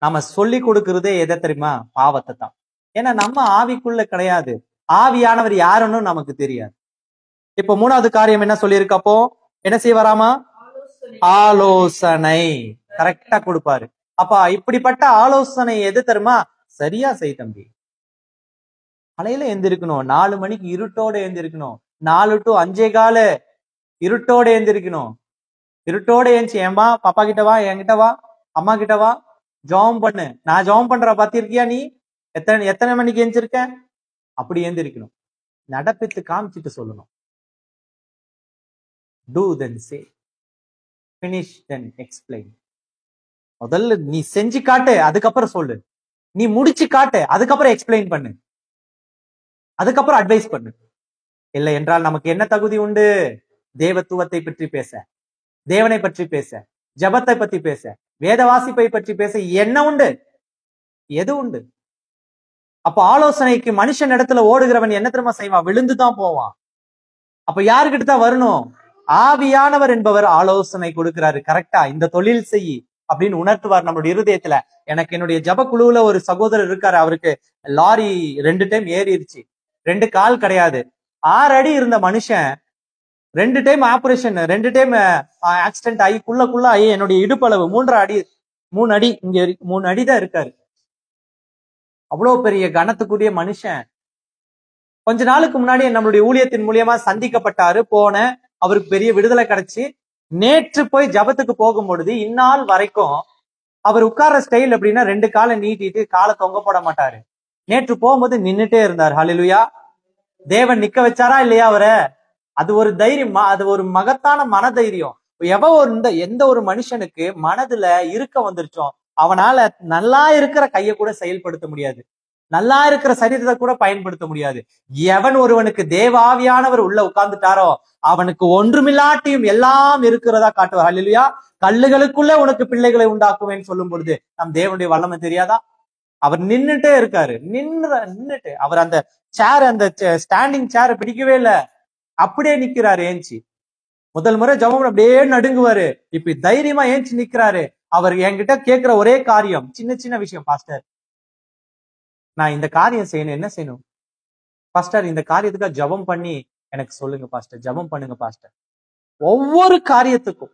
நாம சொல்லி கொடுக்கறதே எதை தெரியுமா? பாவத்தை தான். ஏன்னா நம்ம ஆவிக்குள்ள கிடையாது. ஆவியானவர் யாருன்னு நமக்கு தெரியாது. இப்ப மூணாவது காரியம் என்ன சொல்லியிருக்கப்போ என்ன செய்வாராமா? ஆலோசனை கரெக்டா கொடுப்பாரு. அப்ப இப்படிப்பட்ட ஆலோசனை எது தருமா? சரியா செய் தம்பி. காலையில எழுந்திருக்கணும், 4 மணிக்கு இருட்டோட எழுந்திருக்கணும், 4 to 5:15 இருட்டோட எழுந்திருக்கணும். இருட்டோட எழுந்துச்சு, ஏன்பா பாப்பா கிட்ட வா, என்கிட்ட வா, அம்மா கிட்ட வா, ஜெபம் பண்ணு. நான் ஜெபம் பண்ற பாத்திருக்கியா நீ? எத்தனை மணிக்கு எழுந்திருக்க? அப்படி எழுந்திருக்கணும். நடப்பித்து காமிச்சிட்டு சொல்லணும். Do then say, finish then explain. முதல்ல நீ செஞ்சு காட்டு, அதுக்கப்புறம் சொல்லு. நீ முடிச்சு காட்டு, அதுக்கப்புறம் எக்ஸ்பிளைன் பண்ணு, அதுக்கப்புறம் அட்வைஸ் பண்ணு. இல்லை என்றால் நமக்கு என்ன தகுதி உண்டு? தேவத்துவத்தை பற்றி பேச, தேவனை பற்றி பேச, ஜபத்தை பற்றி பேச, வேத வாசிப்பை பற்றி பேச என்ன உண்டு? எது உண்டு? அப்ப ஆலோசனைக்கு மனுஷன் இடத்துல ஓடுகிறவன் என்ன தெரியுமா செய்வான்? விழுந்துதான் போவான். அப்ப யாருக்கிட்ட தான் வரணும்? ஆவியானவர் என்பவர் ஆலோசனை கொடுக்கிறாரு. கரெக்டா இந்த தொழில் செய் அப்படின்னு உணர்த்துவார் நம்மளுடைய இருதயத்துல. எனக்கு என்னுடைய ஜப குழுவுல ஒரு சகோதரர் இருக்காரு. அவருக்கு லாரி 2 டைம் ஏறிடுச்சு. 2 கால் கிடையாது. 6 அடி இருந்த மனுஷன் 2 டைம் ஆபரேஷன், 2 டைம் ஆக்சிடென்ட் ஆகி குள்ள ஆகி என்னுடைய இடுப்பளவு 3 அடி, 3 அடி, இங்க 3 அடி தான் இருக்காரு. அவ்வளவு பெரிய கனத்துக்குரிய மனுஷன். கொஞ்ச நாளுக்கு முன்னாடி நம்மளுடைய ஊழியத்தின் மூலியமா சந்திக்கப்பட்டாரு. போன அவருக்கு பெரிய விடுதலை கிடைச்சு நேற்று போய் ஜபத்துக்கு போகும் பொழுது இந்நாள் வரைக்கும் அவர் உட்கார்ற ஸ்டைல் எப்படின்னா 2 காலை நீட்டிட்டு காலை தொங்க போட மாட்டாரு. நேற்று போகும்போது நின்னுட்டே இருந்தார். ஹல்லேலூயா. தேவன் நிக்க வச்சாரா இல்லையா அவரை? அது ஒரு தைரியமா, அது ஒரு மகத்தான மன தைரியம். எந்த ஒரு மனுஷனுக்கு மனதுல இருக்க வந்துருச்சோம் அவனால நல்லா இருக்கிற கையை கூட செயல்படுத்த முடியாது. நல்லா இருக்கிற சரீரத்தை கூட பயன்படுத்த முடியாது. எவன் ஒருவனுக்கு தேவ ஆவியானவர் உள்ள உட்கார்ந்துட்டாரோ அவனுக்கு ஒன்றுமில்லாட்டியும் எல்லாம் இருக்கிறதா காட்டுவார். அல்லேலூயா. கல்லுகளுக்குள்ள உனக்கு பிள்ளைகளை உண்டாக்குவேன்னு சொல்லும் பொழுது நம் தேவனுடைய வல்லமை தெரியாதா? அவர் நின்னுட்டே இருக்காரு. நின்னுட்டு அவர் அந்த சேர், அந்த ஸ்டாண்டிங் சேரை பிடிக்கவே இல்லை, அப்படியே நிக்கிறாரு ஏஞ்சி. முதல் முறை ஜெபம் அப்படியே நடுங்குவாரு, இப்ப தைரியமா ஏஞ்சி நிக்கிறாரு. அவர் என்கிட்ட கேட்கிற ஒரே காரியம் சின்ன சின்ன விஷயம், பாஸ்டர் நான் இந்த காரியம் செய்யணும், என்ன செய்யணும் பாஸ்டர், இந்த காரியத்துக்காக ஜெபம் பண்ணி எனக்கு சொல்லுங்க பாஸ்டர், ஜெபம் பண்ணுங்க பாஸ்டர். ஒவ்வொரு காரியத்துக்கும்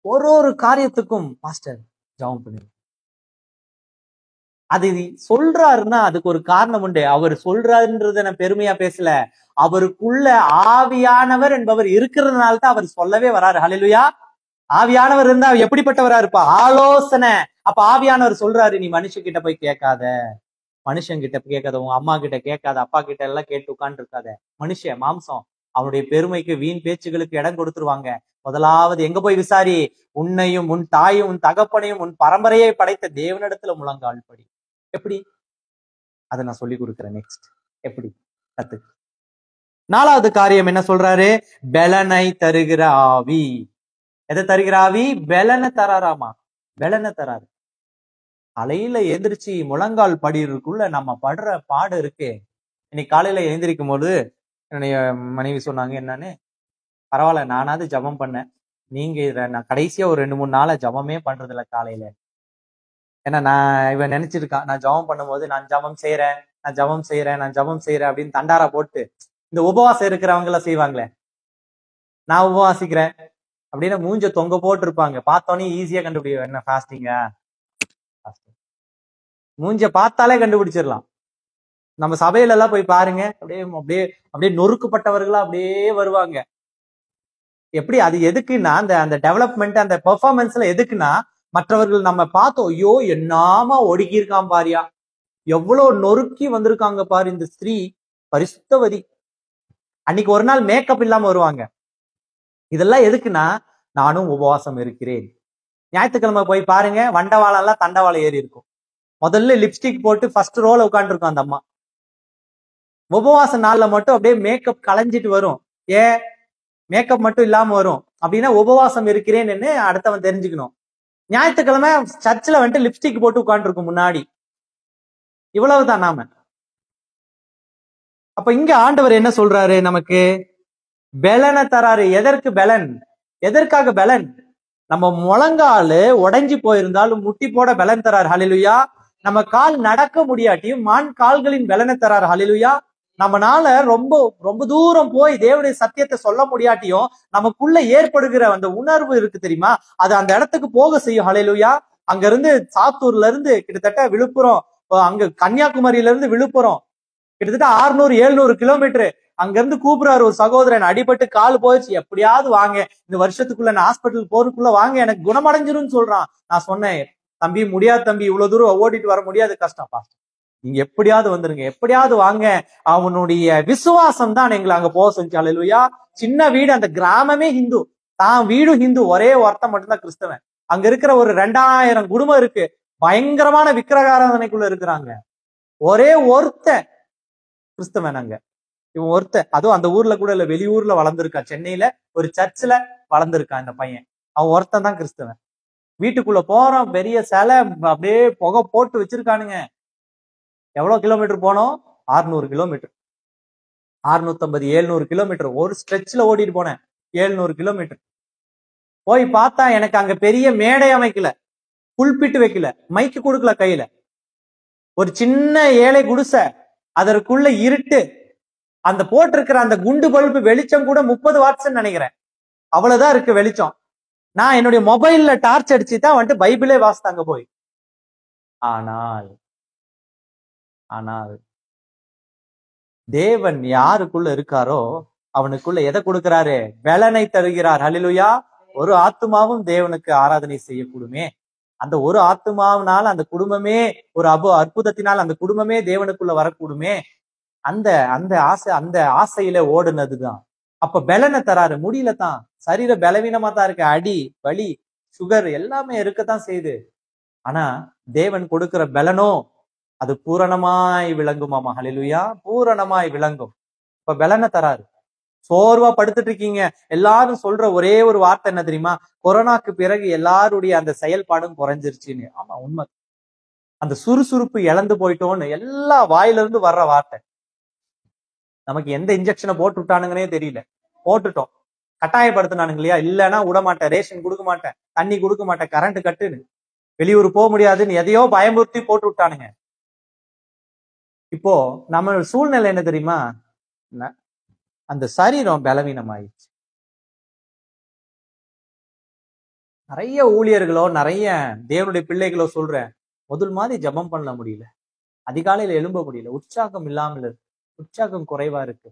ஒரு காரியத்துக்கும் பாஸ்டர் ஜெபம் பண்ணுங்க. அது சொல்றாருன்னா அதுக்கு ஒரு காரணம் உண்டு. அவர் சொல்றாருன்றத நான் பெருமையா பேசல, அவருக்குள்ள ஆவியானவர் என்பவர் இருக்கிறதுனால தான் அவர் சொல்லவே வராரு. ஹல்லேலூயா. ஆவியானவர் இருந்தா எப்படிப்பட்டவரா இருப்பா? ஆலோசனை. அப்ப ஆவியானவர் சொல்றாரு, நீ மனுஷங்கிட்ட போய் கேட்காத, மனுஷங்கிட்ட கேட்காத, உங்க அம்மா கிட்ட கேட்காத, அப்பா கிட்ட எல்லாம் கேட்டு உட்கார்ந்து இருக்காத. மனுஷன் மாம்சம் அவனுடைய பெருமைக்கு வீண் பேச்சுகளுக்கு இடம் கொடுத்துருவாங்க. முதலாவது எங்க போய் விசாரி, உன்னையும் உன் தாயும் உன் தகப்பனையும் உன் பரம்பரையை படைத்த தேவனிடத்துல முழங்கால் படி. எப்படி? அதை நான் சொல்லி கொடுக்குறேன் நெக்ஸ்ட். எப்படி கத்து. நாலாவது காரியம் என்ன சொல்றாரு? பெலனை தருகிற ஆவி. எதை தருகிற ஆவி? பெலனை தராராமா. பெலனை தராரு. காலையில எந்திரிச்சு முழங்கால் படிக்குள்ள நம்ம படுற பாடு இருக்கு. இன்னைக்கு காலையில எழுந்திரிக்கும் போது என்னுடைய மனைவி சொன்னாங்க, என்னன்னு, பரவாயில்ல நானாவது ஜபம் பண்ணேன், நீங்க நான் கடைசியா ஒரு 2-3 நாளா ஜபமே பண்றது இல்லை காலையில. ஏன்னா நான் இவன் நினைச்சிருக்கான், நான் ஜபம் பண்ணும்போது நான் ஜபம் செய்யறேன் அப்படின்னு தண்டாரா போட்டு இந்த உபவாசம் இருக்கிறவங்க எல்லாம் செய்வாங்களே, நான் உபவாசிக்கிறேன் அப்படின்னு மூஞ்ச தொங்க போட்டு இருப்பாங்க. பார்த்தோன்னே ஈஸியா கண்டுபிடிக்கும், என்ன ஃபாஸ்டிங்கா, மூஞ்ச பார்த்தாலே கண்டுபிடிச்சிடலாம். நம்ம சபையில எல்லாம் போய் பாருங்க, அப்படியே அப்படியே அப்படியே நொறுக்கப்பட்டவர்களா அப்படியே வருவாங்க. எப்படி? அது எதுக்குன்னா அந்த டெவலப்மெண்ட், அந்த பெர்ஃபார்மன்ஸ்ல எதுக்குன்னா, மற்றவர்கள் நம்ம பார்த்தோம், ஐயோ என்னாமா ஒடுக்கி இருக்கான் பாரியா, எவ்வளவு நொறுக்கி வந்திருக்காங்க பாரு இந்த ஸ்திரீ, பரிசுத்தவதி. அன்னைக்கு ஒரு நாள் மேக்கப் இல்லாம வருவாங்க. இதெல்லாம் எதுக்குன்னா, நானும் உபவாசம் இருக்கிறேன். ஞாயிற்றுக்கிழமை போய் பாருங்க, வண்டவாளம் எல்லாம் தண்டவாளம் ஏறி இருக்கும். முதல்ல லிப்ஸ்டிக் போட்டு ஃபர்ஸ்ட் ரோல உட்காந்து இருக்கும் அந்த அம்மா. உபவாச நாள்ல மட்டும் அப்படியே மேக்கப் களைஞ்சிட்டு வரும். ஏன் மேக்கப் மட்டும் இல்லாம வரும் அப்படின்னா, உபவாசம் இருக்கிறேன்னு அடுத்தவன் தெரிஞ்சுக்கணும். ஞாயிற்றுக்கிழமை சர்ச்சில் வந்துட்டு லிப்ஸ்டிக் போட்டு உட்காந்து இருக்கும் முன்னாடி. இவ்வளவுதான் நாம. அப்ப இங்க ஆண்டவர் என்ன சொல்றாரு நமக்கு? பெலனை தராரு. எதற்கு பெலன்? எதற்காக பெலன்? நம்ம முழங்காலு உடைஞ்சு போயிருந்தாலும் முட்டி போட பெலன் தராரு. ஹல்லேலூயா. நம்ம கால் நடக்க முடியாட்டியும் மான் கால்களின் பெலனை தராரு. ஹல்லேலூயா. நம்மனால ரொம்ப ரொம்ப தூரம் போய் தேவனுடைய சத்தியத்தை சொல்ல முடியாட்டியும் நமக்குள்ள ஏற்படுகிற அந்த உணர்வு இருக்கு தெரியுமா, அது அந்த இடத்துக்கு போக செய்யும். ஹல்லேலூயா. அங்க இருந்து சாத்தூர்ல இருந்து கிட்டத்தட்ட விழுப்புரம், அங்க கன்னியாகுமரியில இருந்து விழுப்புரம் கிட்டத்தட்ட 600-700 கிலோமீட்டர். அங்க இருந்து கூப்பிடுறாரு ஒரு சகோதரன், அடிபட்டு கால் போயிடுச்சு, எப்படியாவது வாங்க, இந்த வருஷத்துக்குள்ள நான் ஹாஸ்பிட்டல் போறதுக்குள்ள வாங்க, எனக்கு குணமடைஞ்சிரும் சொல்றான். நான் சொன்னேன், தம்பி முடியாது தம்பி, இவ்வளவு தூரம் ஓடிட்டு வர முடியாது, கஷ்டம் பாஸ்டர், நீங்க எப்படியாவது வந்துருங்க, எப்படியாவது வாங்க. அவனுடைய விசுவாசம் தான் எங்களை அங்க போக செஞ்சு. ஹல்லேலூயா. சின்ன வீடு, அந்த கிராமமே ஹிந்து, தான் வீடும் ஹிந்து, ஒரே ஒருத்தன் மட்டும்தான் கிறிஸ்தவன். அங்க இருக்கிற ஒரு 2000 குடும்பம் இருக்கு, பயங்கரமான விக்கிரகாராதனைக்குள்ள இருக்கிறாங்க. ஒரே ஒருத்தன் கிறிஸ்தவன் அங்க, இவன் ஒருத்தன். அதுவும் அந்த ஊர்ல கூட இல்ல, வெளியூர்ல வளர்ந்துருக்கான், சென்னையில ஒரு சர்ச்சில் வளர்ந்துருக்கான் இந்த பையன். அவன் ஒருத்தன் தான் கிறிஸ்தவன். வீட்டுக்குள்ள போறோம், பெரிய சிலை அப்படியே புகை போட்டு வச்சிருக்கானுங்க. எவ்வளவு கிலோமீட்டர் போனோம்? 600 கிலோமீட்டர், 650-700 கிலோமீட்டர் ஒரு ஸ்ட்ரெச்ல ஓடிட்டு போனேன். 700 கிலோமீட்டர் போய் பார்த்தா எனக்கு அங்க பெரிய மேடை அமைக்கல, புல்பிட்டு வைக்கல, மைக்கு கொடுக்கல கையில, ஒரு சின்ன ஏழை குடிசை, அதற்குள்ள இருட்டு, அந்த போட்டிருக்கிற அந்த குண்டு பல்பு வெளிச்சம் கூட 30 வாட்ஸ் நினைக்கிறேன், அவ்வளவுதான் இருக்கு வெளிச்சம். நான் என்னுடைய மொபைல்ல டார்ச் அடிச்சு தான் வந்துட்டு பைபிளே வாசித்தாங்க போய். ஆனால் தேவன் யாருக்குள்ள இருக்காரோ அவனுக்குள்ள எதை கொடுக்கிறாரு? பெலனை தருகிறார். ஹல்லேலூயா. ஒரு ஆத்துமாவும் தேவனுக்கு ஆராதனை செய்யக்கூடுமே, அந்த ஒரு ஆத்துமாவினால் அந்த குடும்பமே, ஒரு அற்புதத்தினால் அந்த குடும்பமே தேவனுக்குள்ள வரக்கூடுமே, அந்த அந்த ஆசை, அந்த ஆசையில ஓடுனதுதான். அப்ப பெலனை தராரு. முடியல தான், சரீர பலவீனமா தான் இருக்கு, அடி வலி சுகர் எல்லாமே இருக்கத்தான் செய்யுது. ஆனா தேவன் கொடுக்கிற பெலனோ அது பூரணமாய் விளங்குமாமா. ஹல்லேலூயா. பூரணமாய் விளங்கும். இப்ப பலனை தராரு. சோர்வா படுத்துட்டு இருக்கீங்க, எல்லாரும் சொல்ற ஒரே ஒரு வார்த்தை என்ன தெரியுமா? கொரோனாக்கு பிறகு எல்லாருடைய அந்த செயல்பாடும் குறைஞ்சிருச்சுன்னு. ஆமா, உண்மை. அந்த சுறுசுறுப்பு இழந்து போயிட்டோம்னு எல்லா வாயில இருந்து வர்ற வார்த்தை. நமக்கு எந்த இன்ஜெக்ஷனை போட்டு விட்டானுங்கன்னே தெரியல. போட்டுட்டோம், கட்டாயப்படுத்தினானுங்க இல்லையா? இல்லைன்னா விட மாட்டேன், ரேஷன் கொடுக்க மாட்டேன், தண்ணி கொடுக்க மாட்டேன், கரண்ட் கட்டுன்னு, வெளியூர் போக முடியாதுன்னு எதையோ பயமுறுத்தி போட்டு விட்டானுங்க. இப்போ நம்ம சூழ்நிலை என்ன தெரியுமா? அந்த சரீரம் பலவீனம் ஆயிடுச்சு. நிறைய ஊழியர்களோ நிறைய தேவனுடைய பிள்ளைகளோ சொல்றேன், முதல் மாதிரி ஜெபம் பண்ண முடியல, அதிகாலையில எழும்ப முடியல, உற்சாகம் இல்லாமல் இருக்கு, உற்சாகம் குறைவா இருக்கு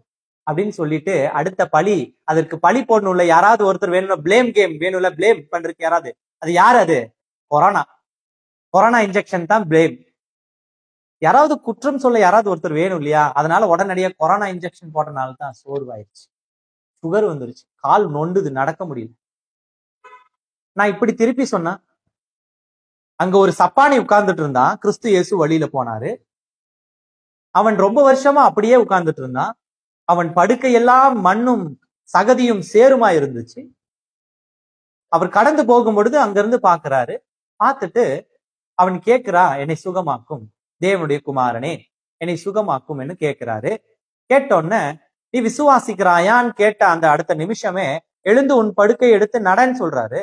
அப்படின்னு சொல்லிட்டு அடுத்த பழி, அதற்கு பழி போடணும்ல, யாராவது ஒருத்தர் வேணும், பிளேம் கேம் வேணும்ல, பிளேம் பண்றதுக்கு யாராவது. அது யாரு? அது கொரோனா. கொரோனா இன்ஜெக்ஷன் தான் பிளேம். யாராவது குற்றம் சொல்ல யாராவது ஒருத்தர் வேணும் இல்லையா? அதனால உடனடியாக கொரோனா இன்ஜெக்ஷன் போட்டனால தான் சோர்வாயிருச்சு, சுகர் வந்துருச்சு, கால் நொண்டுது, நடக்க முடியல. நான் இப்படி திருப்பி சொன்னா, அங்க ஒரு சப்பானி உட்கார்ந்துட்டு இருந்தான், கிறிஸ்து இயேசு வழியில போனாரு. அவன் ரொம்ப வருஷமா அப்படியே உட்கார்ந்துட்டு இருந்தான். அவன் படுக்கையெல்லாம் மண்ணும் சகதியும் சேருமா இருந்துச்சு. அவர் கடந்து போகும் பொழுது அங்கிருந்து பாக்குறாரு. பார்த்துட்டு அவன் கேட்கிறா, என்னை சுகமாக்கும் தேவனுடைய குமாரனே, என்னை சுகமாக்கும் என்று கேட்கிறாரு. கேட்டோன்ன, நீ விசுவாசிக்கிறாயான்னு கேட்ட அந்த அடுத்த நிமிஷமே எழுந்து உன் படுக்கை எடுத்து நடன்னு சொல்றாரு.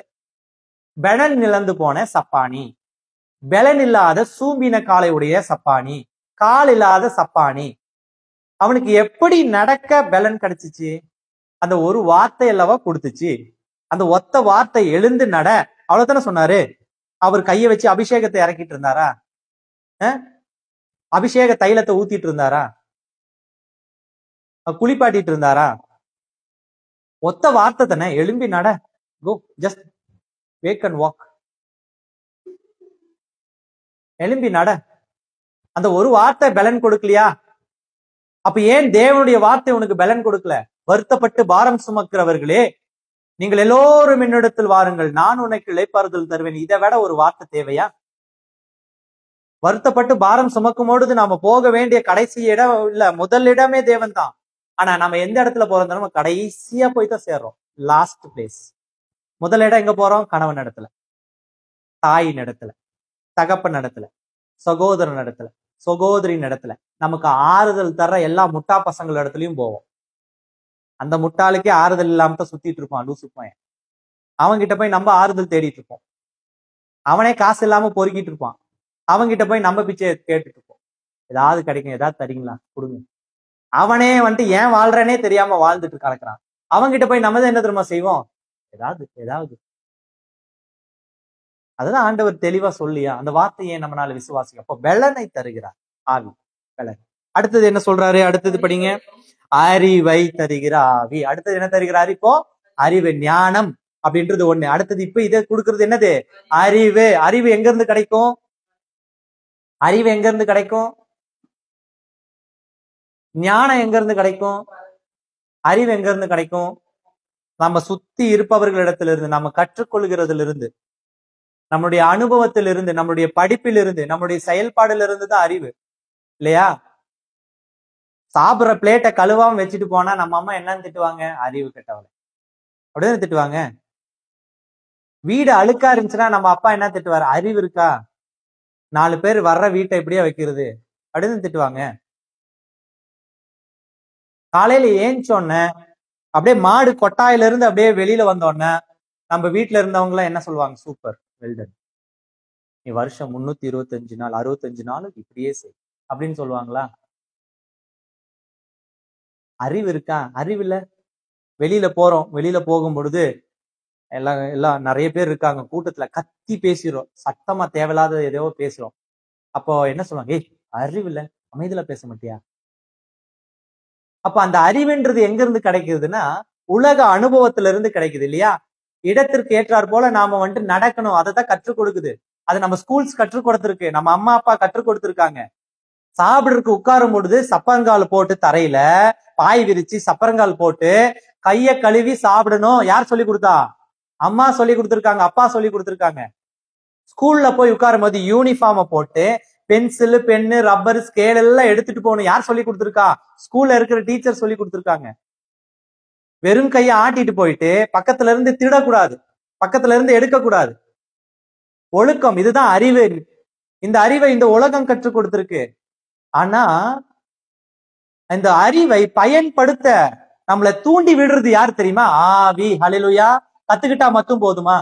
பெலன் இழந்து போன சப்பானி, பெலன் இல்லாத சூம்பின காலை உடைய சப்பானி, கால் இல்லாத சப்பானி, அவனுக்கு எப்படி நடக்க பெலன் கிடைச்சிச்சு? அந்த ஒரு வார்த்தை அல்லவா கொடுத்துச்சு. அந்த ஒத்த வார்த்தை, எழுந்து நட, அவ்வளவுதானே சொன்னாரு. அவர் கையை வச்சு அபிஷேகத்தை இறக்கிட்டு இருந்தாரா? அபிஷேக தைலத்தை ஊத்திட்டு இருந்தாரா? குளிப்பாட்டிட்டு இருந்தாரா? ஒத்த வார்த்தை தானே, எழும்பி நட, கோ, ஜஸ்ட் வேக் அண்ட் வாக், எழும்பி நட. அந்த ஒரு வார்த்தை பலன் கொடுக்கலையா? அப்ப ஏன் தேவனுடைய வார்த்தை உனக்கு பலன் கொடுக்கல? வருத்தப்பட்டு பாரம் சுமக்கிறவர்களே, நீங்கள் எல்லோரும் என்னிடத்தில் வாருங்கள், நான் உனக்கு இளைப்பாறுதல் தருவேன். இதை விட ஒரு வார்த்தை தேவையா? வருத்தப்பட்டு பாரம் சுமக்கும் பொழுது நாம போக வேண்டிய கடைசி இடம் இல்ல, முதல் இடமே தேவன் தான். ஆனா நம்ம எந்த இடத்துல போறோம்? நம்ம கடைசியா போய் தான் சேர்றோம், லாஸ்ட் பிளேஸ். முதல் இடம் எங்க போறோம்? கணவன் இடத்துல, தாயின் இடத்துல, தகப்பன் இடத்துல, சகோதரன் இடத்துல, சகோதரின் இடத்துல, நமக்கு ஆறுதல் தர்ற எல்லா முட்டா பசங்கள் இடத்துலயும் போவோம். அந்த முட்டாளுக்கே ஆறுதல் இல்லாம தான் சுத்திட்டு இருப்பான், லூசு பையன். அவன்கிட்ட போய் நம்ம ஆறுதல் தேடிட்டு இருப்போம். அவனே காசு இல்லாம பொறுக்கிட்டு இருப்பான். அவன்கிட்ட போய் நம்ம பிச்சை கேட்டுட்டு இருப்போம். ஏதாவது கிடைக்கும், ஏதாவது தரீங்களா, கொடுங்க. அவனே வந்துட்டு ஏன் வாழ்றனே தெரியாம வாழ்ந்துட்டு கலக்குறான். அவன்கிட்ட போய் நம்ம தான் என்ன தெரியுமா செய்வோம்? ஏதாவது ஏதாவது. அதுதான் ஆண்டவர் தெளிவா சொல்லியா, அந்த வார்த்தையை நம்மளால விசுவாசிக்க. அப்போ பெலனை தருகிறார் ஆவி, பெலன். அடுத்தது என்ன சொல்றாரு? அடுத்தது படிங்க. அறிவை தருகிற ஆவி. அடுத்தது என்ன தருகிறாரு? இப்போ அறிவு, ஞானம் அப்படின்றது ஒண்ணு. அடுத்தது இப்ப இதை கொடுக்கறது என்னது? அறிவு. அறிவு எங்க இருந்து கிடைக்கும்? அறிவு எங்க இருந்து கிடைக்கும்? ஞானம் எங்க இருந்து கிடைக்கும்? அறிவு எங்க இருந்து கிடைக்கும்? நம்ம சுத்தி இருப்பவர்களிடத்திலிருந்து, நம்ம கற்றுக்கொள்கிறதுல இருந்து, நம்மளுடைய அனுபவத்திலிருந்து, நம்மளுடைய படிப்பிலிருந்து, நம்மளுடைய செயல்பாடுல தான் அறிவு இல்லையா? சாப்பிடுற பிளேட்டை கழுவாம வச்சுட்டு போனா நம்ம அம்மா என்னன்னு திட்டுவாங்க? அறிவு கெட்டவளை அப்படின்னு திட்டுவாங்க. வீடு அழுக்கா இருந்துச்சுன்னா நம்ம அப்பா என்ன திட்டுவாரு? அறிவு இருக்கா? 4 பேர் வர்ற வீட்டை எப்படியா வைக்கிறது அப்படின்னு திட்டுவாங்க. காலையில ஏஞ்சோன்ன அப்படியே மாடு கொட்டாயில இருந்து அப்படியே வெளியில வந்தோடனே நம்ம வீட்டுல இருந்தவங்க எல்லாம் என்ன சொல்லுவாங்க? சூப்பர், வெல்டன், நீ வருஷம் 325 நாள் 65 நாள் இப்படியே செய் அப்படின்னு சொல்லுவாங்களா? அறிவு இருக்கா? அறிவு இல்ல. வெளியில போறோம், வெளியில போகும் பொழுது எல்லாம் நிறைய பேர் இருக்காங்க, கூட்டத்துல கத்தி பேசிடுறோம், சத்தமா தேவையில்லாத எதையோ பேசுறோம். அப்போ என்ன சொல்லுவாங்க? ஏய், அறிவு இல்ல, அமைதியில பேச மாட்டியா? அப்ப அந்த அறிவுன்றது எங்க இருந்து கிடைக்குதுன்னா உலக அனுபவத்துல இருந்து கிடைக்குது இல்லையா? இடத்திற்கு ஏற்றார் போல நாம வந்துட்டு நடக்கணும், அதை தான் கற்றுக் கொடுக்குது. அது நம்ம ஸ்கூல்ஸ் கற்றுக் கொடுத்துருக்கு, நம்ம அம்மா அப்பா கற்றுக் கொடுத்துருக்காங்க. சாப்பிடுறதுக்கு உட்காரும் பொழுது சப்பரங்கால் போட்டு தரையில பாய் விரிச்சு சப்பரங்கால் போட்டு கைய கழுவி சாப்பிடணும். யார் சொல்லி கொடுத்தா? அம்மா சொல்லி கொடுத்துருக்காங்க, அப்பா சொல்லி கொடுத்துருக்காங்க. ஸ்கூல்ல போய் உட்காரும் போது யூனிஃபார்மை போட்டு பென்சில், பென்னு, ரப்பர், ஸ்கேல் எல்லாம் எடுத்துட்டு போகணும். யார் சொல்லி கொடுத்துருக்கா? ஸ்கூல்ல இருக்கிற டீச்சர் சொல்லி கொடுத்துருக்காங்க. வெறும் கையை ஆட்டிட்டு போயிட்டு பக்கத்துல இருந்து திருடக்கூடாது, பக்கத்துல இருந்து எடுக்கக்கூடாது. ஒழுக்கம், இதுதான் அறிவு. இந்த அறிவை இந்த உலகம் கற்றுக் கொடுத்திருக்கு. ஆனா இந்த அறிவை பயன்படுத்த நம்மளை தூண்டி விடுறது யார் தெரியுமா? ஆவி. ஹல்லேலூயா. கத்துக்கிட்டா மட்டும் போதுமா?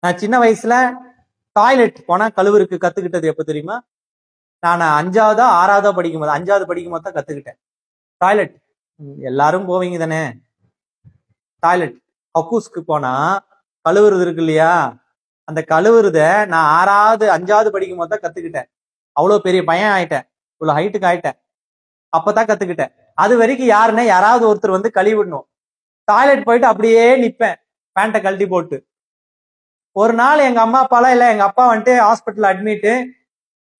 நான் சின்ன வயசுல டாய்லெட் போனா கழுவுருக்கு கத்துக்கிட்டது எப்ப தெரியுமா? நான் 5ஆவதோ 6ஆவதோ படிக்கும் போது, 5ஆவது படிக்கும் போது தான் கத்துக்கிட்டேன் டாய்லெட். எல்லாரும் போவீங்க தானே டாய்லெட். கக்கூஸ்க்கு போனா கழுவுறது இருக்கு இல்லையா, அந்த கழுவுறத நான் 6ஆவது 5ஆவது படிக்கும் போது தான் கத்துக்கிட்டேன். அவ்வளவு பெரிய பையன் ஆயிட்டேன், இவ்வளவு ஹைட்டுக்கு ஆயிட்டேன், அப்பதான் கத்துக்கிட்டேன். அது வரைக்கும் யாருன்னா யாராவது ஒருத்தர் வந்து கழுவிடணும். டாய்லெட் போயிட்டு அப்படியே நிப்பேன் பேண்ட்டை கழட்டி போட்டு. ஒரு நாள் எங்க அம்மா அப்பாலாம் இல்ல, எங்க அப்பா வந்துட்டு ஹாஸ்பிட்டல் அட்மிட்,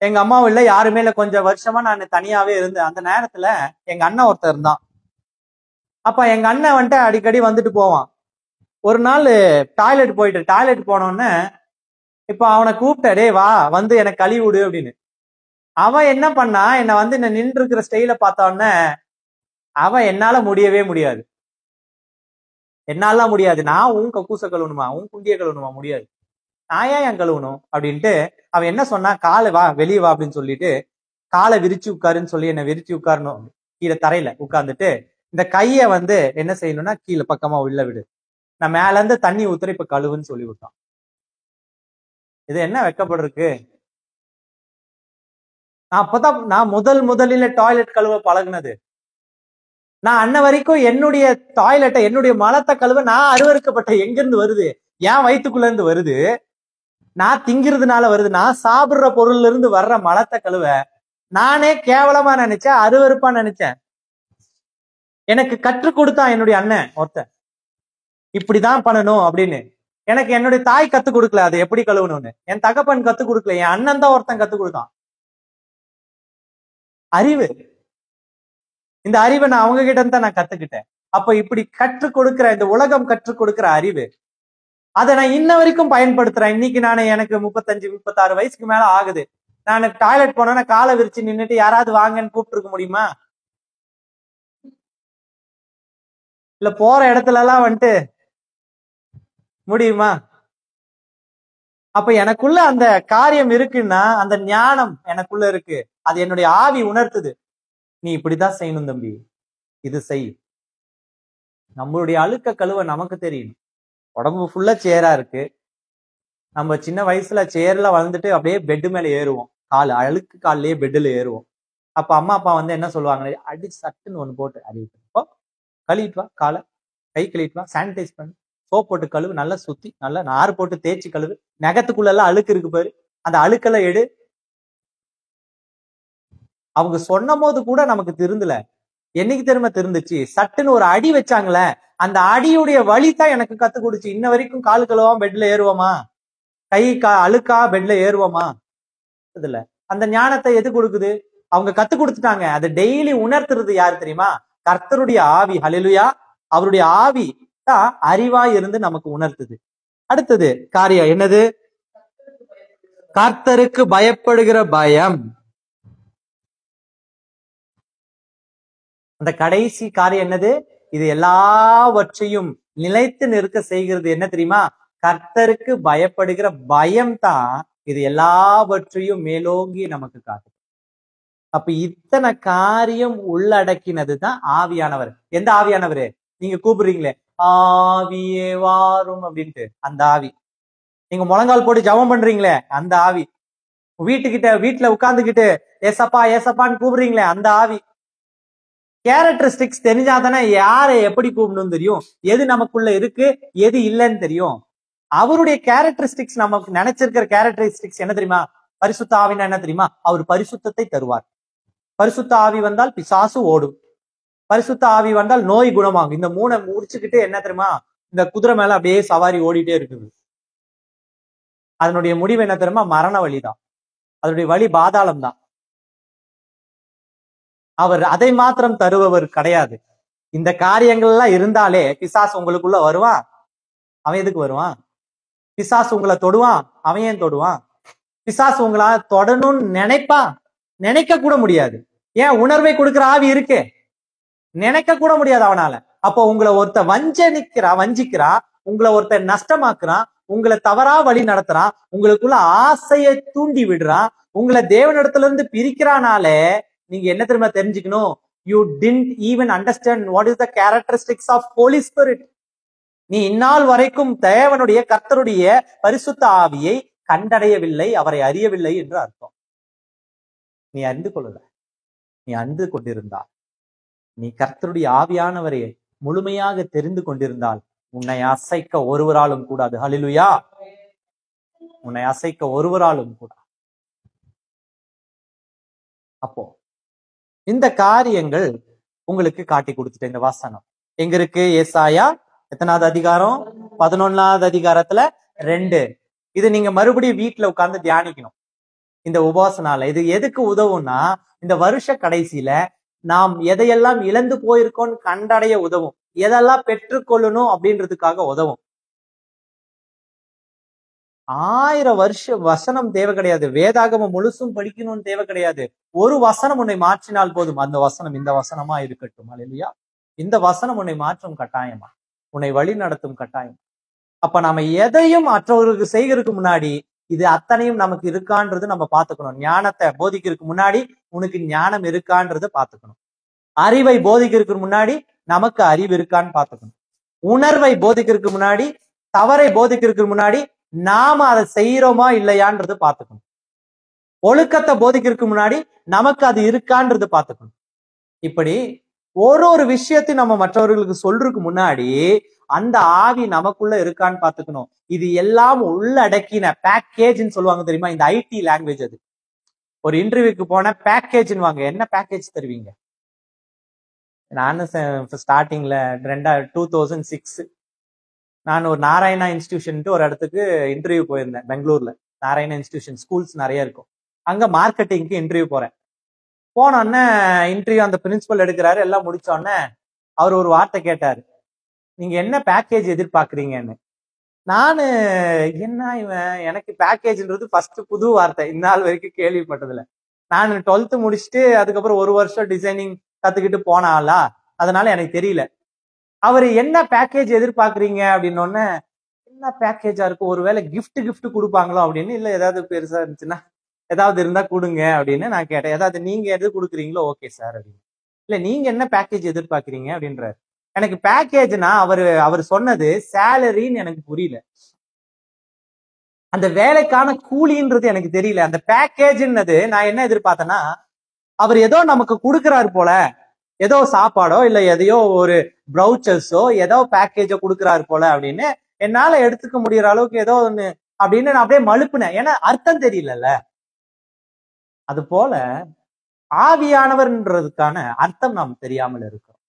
எங்க அம்மாவும் இல்ல, யாருமே இல்ல. கொஞ்சம் வருஷமா நான் தனியாவே இருந்தேன். அந்த நேரத்துல எங்க அண்ணன் ஒருத்தர் இருந்தான். அப்ப எங்க அண்ணன் வந்துட்டு அடிக்கடி வந்துட்டு போவான். ஒரு நாள் டாய்லெட் போனோன்னு இப்ப அவனை கூப்பிட்ட, டே வா வந்து எனக்கு கழுவி விடு அப்படின்னு. அவன் என்ன பண்ணா, என்ன வந்து என்ன நின்று இருக்கிற ஸ்டைல பார்த்தோன்னே அவன் என்னால முடியவே முடியாது, என்னால முடியாது, நான் உன் கக்கூச கழுவணுமா, உன் குண்டிய கழுவணுமா, முடியாது, நான் ஏன் கழுவணும் அப்படின்ட்டு அவன் என்ன சொன்னா, காலை வா வெளியே வா அப்படின்னு சொல்லிட்டு காலை விரிச்சு உட்காருன்னு சொல்லி என்ன விரிச்சு உட்காரணும். கீழே தரையில உட்கார்ந்துட்டு இந்த கைய வந்து என்ன செய்யணும்னா கீழே பக்கமா உள்ள விடு, நான் மேல இருந்து தண்ணி ஊத்துற இப்ப கழுவுன்னு சொல்லி விட்டான். இது என்ன வெக்கப்படுறதுக்கு? நான் அப்பதான் நான் முதலில டாய்லெட் கழுவ பழகுனது. நான் அன்ன வரைக்கும் என்னுடைய டாய்லெட்டை, என்னுடைய மலத்தை கழுவ நான் அருவருக்கப்பட்ட, எங்க இருந்து வருது, என் வயிற்றுக்குள்ள இருந்து வருது, நான் திங்கிறதுனால வருது, நான் சாப்பிடுற பொருள்ல இருந்து வர்ற மலத்தை கழுவ நானே கேவலமா நினைச்சேன், அருவருப்பா நினைச்சேன். எனக்கு கற்றுக் கொடுத்தான் என்னுடைய அண்ணன் ஒருத்தன், இப்படிதான் பண்ணணும் அப்படின்னு. எனக்கு என்னுடைய தாய் கத்து கொடுக்கல அது எப்படி கழுவணும்னு, என் தகப்பன் கத்து கொடுக்கல, என் அண்ணன் தான் ஒருத்தன் கத்து கொடுத்தான். அறிவு, இந்த அறிவை நான் அவங்க கிட்ட இருந்து தான் நான் கத்துக்கிட்டேன். அப்ப இப்படி கற்றுக் கொடுக்கிற, இந்த உலகம் கற்றுக் கொடுக்கிற அறிவு, அதை நான் இன்ன வரைக்கும் பயன்படுத்துறேன். இன்னைக்கு எனக்கு 35 36 வயசுக்கு மேல ஆகுது. நான் டாய்லெட் போனோன்னா காலை விரிச்சு நின்னுட்டு யாராவது வாங்கன்னு கூப்பிட்டு இருக்க முடியுமா? இல்ல போற இடத்துல எல்லாம் வந்துட்டு முடியுமா? அப்ப எனக்குள்ள அந்த காரியம் இருக்குன்னா, அந்த ஞானம் எனக்குள்ள இருக்கு, அது என்னுடைய ஆவி உணர்த்துது, நீ இப்படிதான் செய்யணும் தம்பி, இது செய். நம்மளுடைய அழுக்க கழுவ நமக்கு தெரியும். உடம்பு ஃபுல்லா சேரா இருக்கு, நம்ம சின்ன வயசுல சேர்ல வளர்ந்துட்டு அப்படியே பெட்டு மேல ஏறுவோம், கால் அழுக்கு கால்லயே பெட்டுல ஏறுவோம். அப்ப அம்மா அப்பா வந்து என்ன சொல்லுவாங்க, அடி சட்டுன்னு ஒண்ணு போட்டு அடிப்போ, கழுவிட்டு வா, காலை கை கழுவிட்டு வா, சானிடைஸ் பண்ணு, சோப் போட்டு கழுவு, நல்லா சுத்தி நல்லா நார் போட்டு தேய்ச்சி கழுவு, நகத்துக்குள்ள எல்லாம் அழுக்கு இருக்கு பாரு, அந்த அழுக்கெல்லாம் எடு. அவங்க சொன்ன போது கூட நமக்கு திருந்தல. என்னைக்கு திரும்ப திருந்துச்சு, சட்டுன்னு ஒரு அடி வச்சாங்களே, அந்த அடியுடைய வழி தான் எனக்கு கத்து கொடுச்சு. இன்ன வரைக்கும் காலு கழுவாம பெட்ல ஏறுவோமா, கை அழுக்கா பெட்ல ஏறுவோமா? இதுல அந்த ஞானத்தை எது கொடுக்குது? அவங்க கத்து கொடுத்துட்டாங்க. அதை டெய்லி உணர்த்துறது யாரு தெரியுமா? கர்த்தருடைய ஆவி. ஹல்லேலூயா. அவருடைய ஆவி தான் அறிவா இருந்து நமக்கு உணர்த்துது. அடுத்தது காரியம் என்னது? கர்த்தருக்கு பயப்படுகிற பயம். அந்த கடைசி காரியம் என்னது? இது எல்லாவற்றையும் நிலைத்து நிற்க செய்கிறது என்ன தெரியுமா? கர்த்தருக்கு பயப்படுகிற பயம் தான் இது எல்லாவற்றையும் மேலோங்கி நமக்கு காட்டுது. அப்ப இத்தனை காரியம் உள்ளடக்கினதுதான் ஆவியானவர். எந்த ஆவியானவரு? நீங்க கூப்பிடுறீங்களே ஆவியே வாரும் அப்படின்ட்டு, அந்த ஆவி. நீங்க முழங்கால் போட்டு ஜெபம் பண்றீங்களே, அந்த ஆவி. வீட்டுல உட்கார்ந்துகிட்டு ஏசப்பா ஏசப்பான்னு கூப்பிடுறீங்களே, அந்த ஆவி. கேரக்டரிஸ்டிக்ஸ் தெரிஞ்சாதானே யாரை எப்படி கூப்பிடணும் தெரியும், எது நமக்குள்ள இருக்கு எது இல்லைன்னு தெரியும். அவருடைய கேரக்டரிஸ்டிக்ஸ், நமக்கு நினைச்சிருக்கிற கேரக்டரிஸ்டிக்ஸ் என்ன தெரியுமா? பரிசுத்த ஆவினா என்ன தெரியுமா? அவர் பரிசுத்தத்தை தருவார். பரிசுத்த ஆவி வந்தால் பிசாசு ஓடும், பரிசுத்த ஆவி வந்தால் நோய் குணமாகும். இந்த மூணை முடிச்சுக்கிட்டு என்ன தெரியுமா, இந்த குதிரை மேல அப்படியே சவாரி ஓடிட்டே இருக்குது. அதனுடைய முடிவு என்ன தெரியுமா? மரண வழிதான். அதனுடைய வழி பாதாளம் தான். அவர் அதை மாத்திரம் தருபவர் கிடையாது. இந்த காரியங்கள் எல்லாம் இருந்தாலே பிசாசு உங்களுக்குள்ள வருவான். அவன் எதுக்கு வருவான்? பிசாசு உங்களை தொடுவான், அவன் ஏன் தொடுவான்? பிசாசு உங்களால தொடணும்னு நினைக்க கூட முடியாது. ஏன்? உணர்வை கொடுக்கிற ஆவி இருக்கு, நினைக்க கூட முடியாது அவனால. அப்போ உங்களை ஒருத்த வஞ்சிக்கிறான், உங்களை ஒருத்த நஷ்டமாக்குறான், உங்களை தவறா வழி நடத்துறான், உங்களுக்குள்ள ஆசையை தூண்டி விடுறான், உங்களை தேவனிடத்துல இருந்து பிரிக்கிறானாலே நீங்க என்ன தெரியுமா தெரிஞ்சுக்கணும்? You didn't even understand what is the characteristics of Holy Spirit. நீ இந்நாள் வரைக்கும் தேவனுடைய கர்த்தருடைய பரிசுத்த ஆவியை கண்டடையவில்லை, அவரை அறியவில்லை என்று அர்த்தம். நீ அறிந்து கொள்ளல. நீ அறிந்து கொண்டிருந்தால், நீ கர்த்தருடைய ஆவியானவரை முழுமையாக தெரிந்து கொண்டிருந்தால் உன்னை அசைக்க ஒருவராலும் கூடாது. ஹல்லேலூயா. உன்னை அசைக்க ஒருவராலும் கூடாது. அப்போ இந்த காரியங்கள் உங்களுக்கு காட்டி கொடுத்துட்ட இந்த வசனம் எங்க இருக்கு? ஏசாயா எத்தனாவது அதிகாரம்? 11வது அதிகாரத்துல 2. இது நீங்க மறுபடியும் வீட்டுல உட்கார்ந்து தியானிக்கணும். இந்த உபாசனால இது எதுக்கு உதவும்னா, இந்த வருஷ கடைசியில நாம் எதையெல்லாம் இழந்து போயிருக்கோம் கண்டடைய உதவும், எதெல்லாம் பெற்றுக்கொள்ளணும் அப்படின்றதுக்காக உதவும். 1000 வசனம் தேவை கிடையாது. வேதாகமம் முழுசும் படிக்கணும்னு தேவை கிடையாது. ஒரு வசனம் உன்னை மாற்றினால் போதும். அந்த வசனம் இந்த வசனமா இருக்கட்டும். அல்லேலூயா. இந்த வசனம் உன்னை மாற்றும் கட்டாயமா, உன்னை வழி நடத்தும் கட்டாயம். அப்ப நாம எதையும் மற்றவர்களுக்கு செய்கிறதுக்கு முன்னாடி இது அத்தனையும் நமக்கு இருக்கான்றது நம்ம பாத்துக்கணும். ஞானத்தை போதிக்கிறதுக்கு முன்னாடி உனக்கு ஞானம் இருக்கான்றத பாத்துக்கணும். அறிவை போதிக்கிறதுக்கு முன்னாடி நமக்கு அறிவு இருக்கான்னு பாத்துக்கணும். உணர்வை போதிக்கிறதுக்கு முன்னாடி, தவறை போதிக்கிறதுக்கு முன்னாடி நாம அதை செய்யறோமா இல்லையான்றது பாத்துக்கணும். ஒழுக்கத்தை போதிக்கிறதுக்கு முன்னாடி நமக்கு அது இருக்கான்றது பாத்துக்கணும். இப்படி ஒரு விஷயத்தையும் நம்ம மற்றவர்களுக்கு சொல்றதுக்கு முன்னாடி அந்த ஆவி நமக்குள்ள இருக்கான்னு பாத்துக்கணும். இது எல்லாம் உள்ளடக்கின பேக்கேஜ்ன்னு சொல்லுவாங்க தெரியுமா? இந்த ஐடி லாங்குவேஜ். அது ஒரு இன்டர்வியூக்கு போன பேக்கேஜ்னு வாங்க. என்ன பேக்கேஜ் தருவீங்க? நானும் ஸ்டார்டிங்ல 2006 நான் ஒரு நாராயணா இன்ஸ்டிடியூஷன் ஒரு இடத்துக்கு இன்டர்வியூ போயிருந்தேன். பெங்களூர்ல நாராயணா இன்ஸ்டிடியூஷன் ஸ்கூல்ஸ் நிறைய இருக்கும். அங்க மார்க்கெட்டிங்க்கு இன்டர்வியூ போறேன். போனோடனே இன்டர்வியூ அந்த பிரின்சிபல் எடுக்கிறாரு. எல்லாம் முடிச்சோடனே அவர் ஒரு வார்த்தை கேட்டாரு, நீங்க என்ன பேக்கேஜ் எதிர்பார்க்கறீங்கன்னு. நானு என்ன இவன், எனக்கு பேக்கேஜ்ன்றது ஃபர்ஸ்ட் புது வார்த்தை, இந்நாள் வரைக்கும் கேள்விப்பட்டதுல. நான் 12th முடிச்சுட்டு அதுக்கப்புறம் 1 வருஷம் டிசைனிங் கத்துக்கிட்டு போனாலா, அதனால எனக்கு தெரியல. அவரு என்ன பேக்கேஜ் எதிர்பார்க்கறீங்க அப்படின்னோடனே, என்ன பேக்கேஜா இருக்கும், ஒருவேளை கிஃப்ட் கொடுப்பாங்களோ அப்படின்னு. இல்ல ஏதாவது பெருசா இருந்துச்சுன்னா ஏதாவது இருந்தா கொடுங்க அப்படின்னு நான் கேட்டேன். ஏதாவது நீங்க எது கொடுக்குறீங்களோ ஓகே சார் அப்படின்னு. இல்ல நீங்க என்ன பேக்கேஜ் எதிர்பார்க்கறீங்க அப்படின்றாரு. எனக்கு பேக்கேஜ்னா அவர் சொன்னது சேலரின்னு எனக்கு புரியல. அந்த வேலைக்கான கூலின்றது எனக்கு தெரியல. அந்த பேக்கேஜ்ன்னது நான் என்ன எதிர்பார்த்தேன்னா, அவர் ஏதோ நமக்கு கொடுக்கறாரு போல, ஏதோ சாப்பாடோ இல்ல எதையோ ஒரு ப்ரௌச்சர்ஸோ ஏதோ பேக்கேஜோ கொடுக்கறாரு போல அப்படின்னு என்னால எடுத்துக்க முடியற அளவுக்கு ஏதோ ஒண்ணு அப்படின்னு நான் அப்படியே மழுப்புனேன். ஏன்னா அர்த்தம் தெரியலல்ல. அது போல ஆவியானவர்ன்றதுக்கான அர்த்தம் நாம் தெரியாமல் இருக்கிறோம்.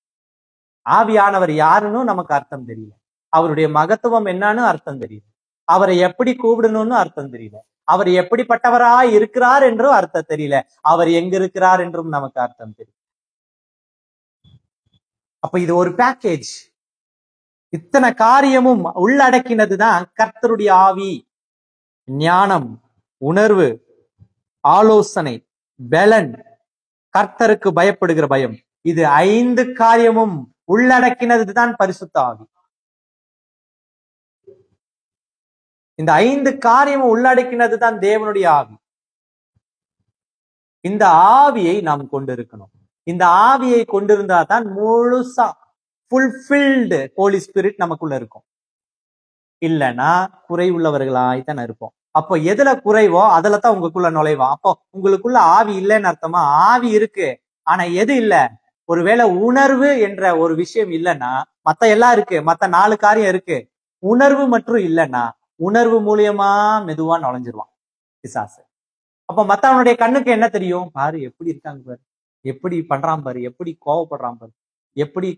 ஆவியானவர் யாருன்னு நமக்கு அர்த்தம் தெரியல. அவருடைய மகத்துவம் என்னன்னு அர்த்தம் தெரியல. அவரை எப்படி கூப்பிடணும்னு அர்த்தம் தெரியல. அவர் எப்படிப்பட்டவரா இருக்கிறார் என்றும் அர்த்தம் தெரியல. அவர் எங்க இருக்கிறார் என்றும் நமக்கு அர்த்தம் தெரியல. அப்ப இது ஒரு பேக்கேஜ். இத்தனை காரியமும் உள்ளடக்கினதுதான் கர்த்தருடைய ஆவி. ஞானம், உணர்வு, ஆலோசனை, பலன், கர்த்தருக்கு பயப்படுகிற பயம், இது 5 காரியமும் உள்ளடக்கினதுதான் பரிசுத்த ஆவி. இந்த 5 காரியமும் உள்ளடக்கினதுதான் தேவனுடைய ஆவி. இந்த ஆவியை நாம் கொண்டிருக்கணும். இந்த ஆவியை கொண்டிருந்தா தான் முழுசா ஃபுல்ஃபில்டு ஹோலி ஸ்பிரிட் நமக்குள்ள இருக்கும். இல்லைன்னா குறைவுள்ளவர்களாய்தான் இருப்போம். அப்போ எதுல குறைவோ அதுல தான் உங்களுக்குள்ள நுழைவோம். அப்போ உங்களுக்குள்ள ஆவி இல்லைன்னு அர்த்தமா? ஆவி இருக்கு, ஆனா எது இல்ல? ஒருவேளை உணர்வு என்ற ஒரு விஷயம் இல்லைன்னா மத்த எல்லாம் இருக்கு, மத்த 4 காரியம் இருக்கு. உணர்வு மற்றும் இல்லைன்னா உணர்வு மூலியமா மெதுவா நுழைஞ்சிருவான் பிசாசு. அப்ப மத்தவனுடைய கண்ணுக்கு என்ன தெரியும்? பாரு எப்படி இருக்காங்க பாரு, எப்படி பண்றான் பாரு, எப்படி கோவப்படுறான் பாரு, எப்படி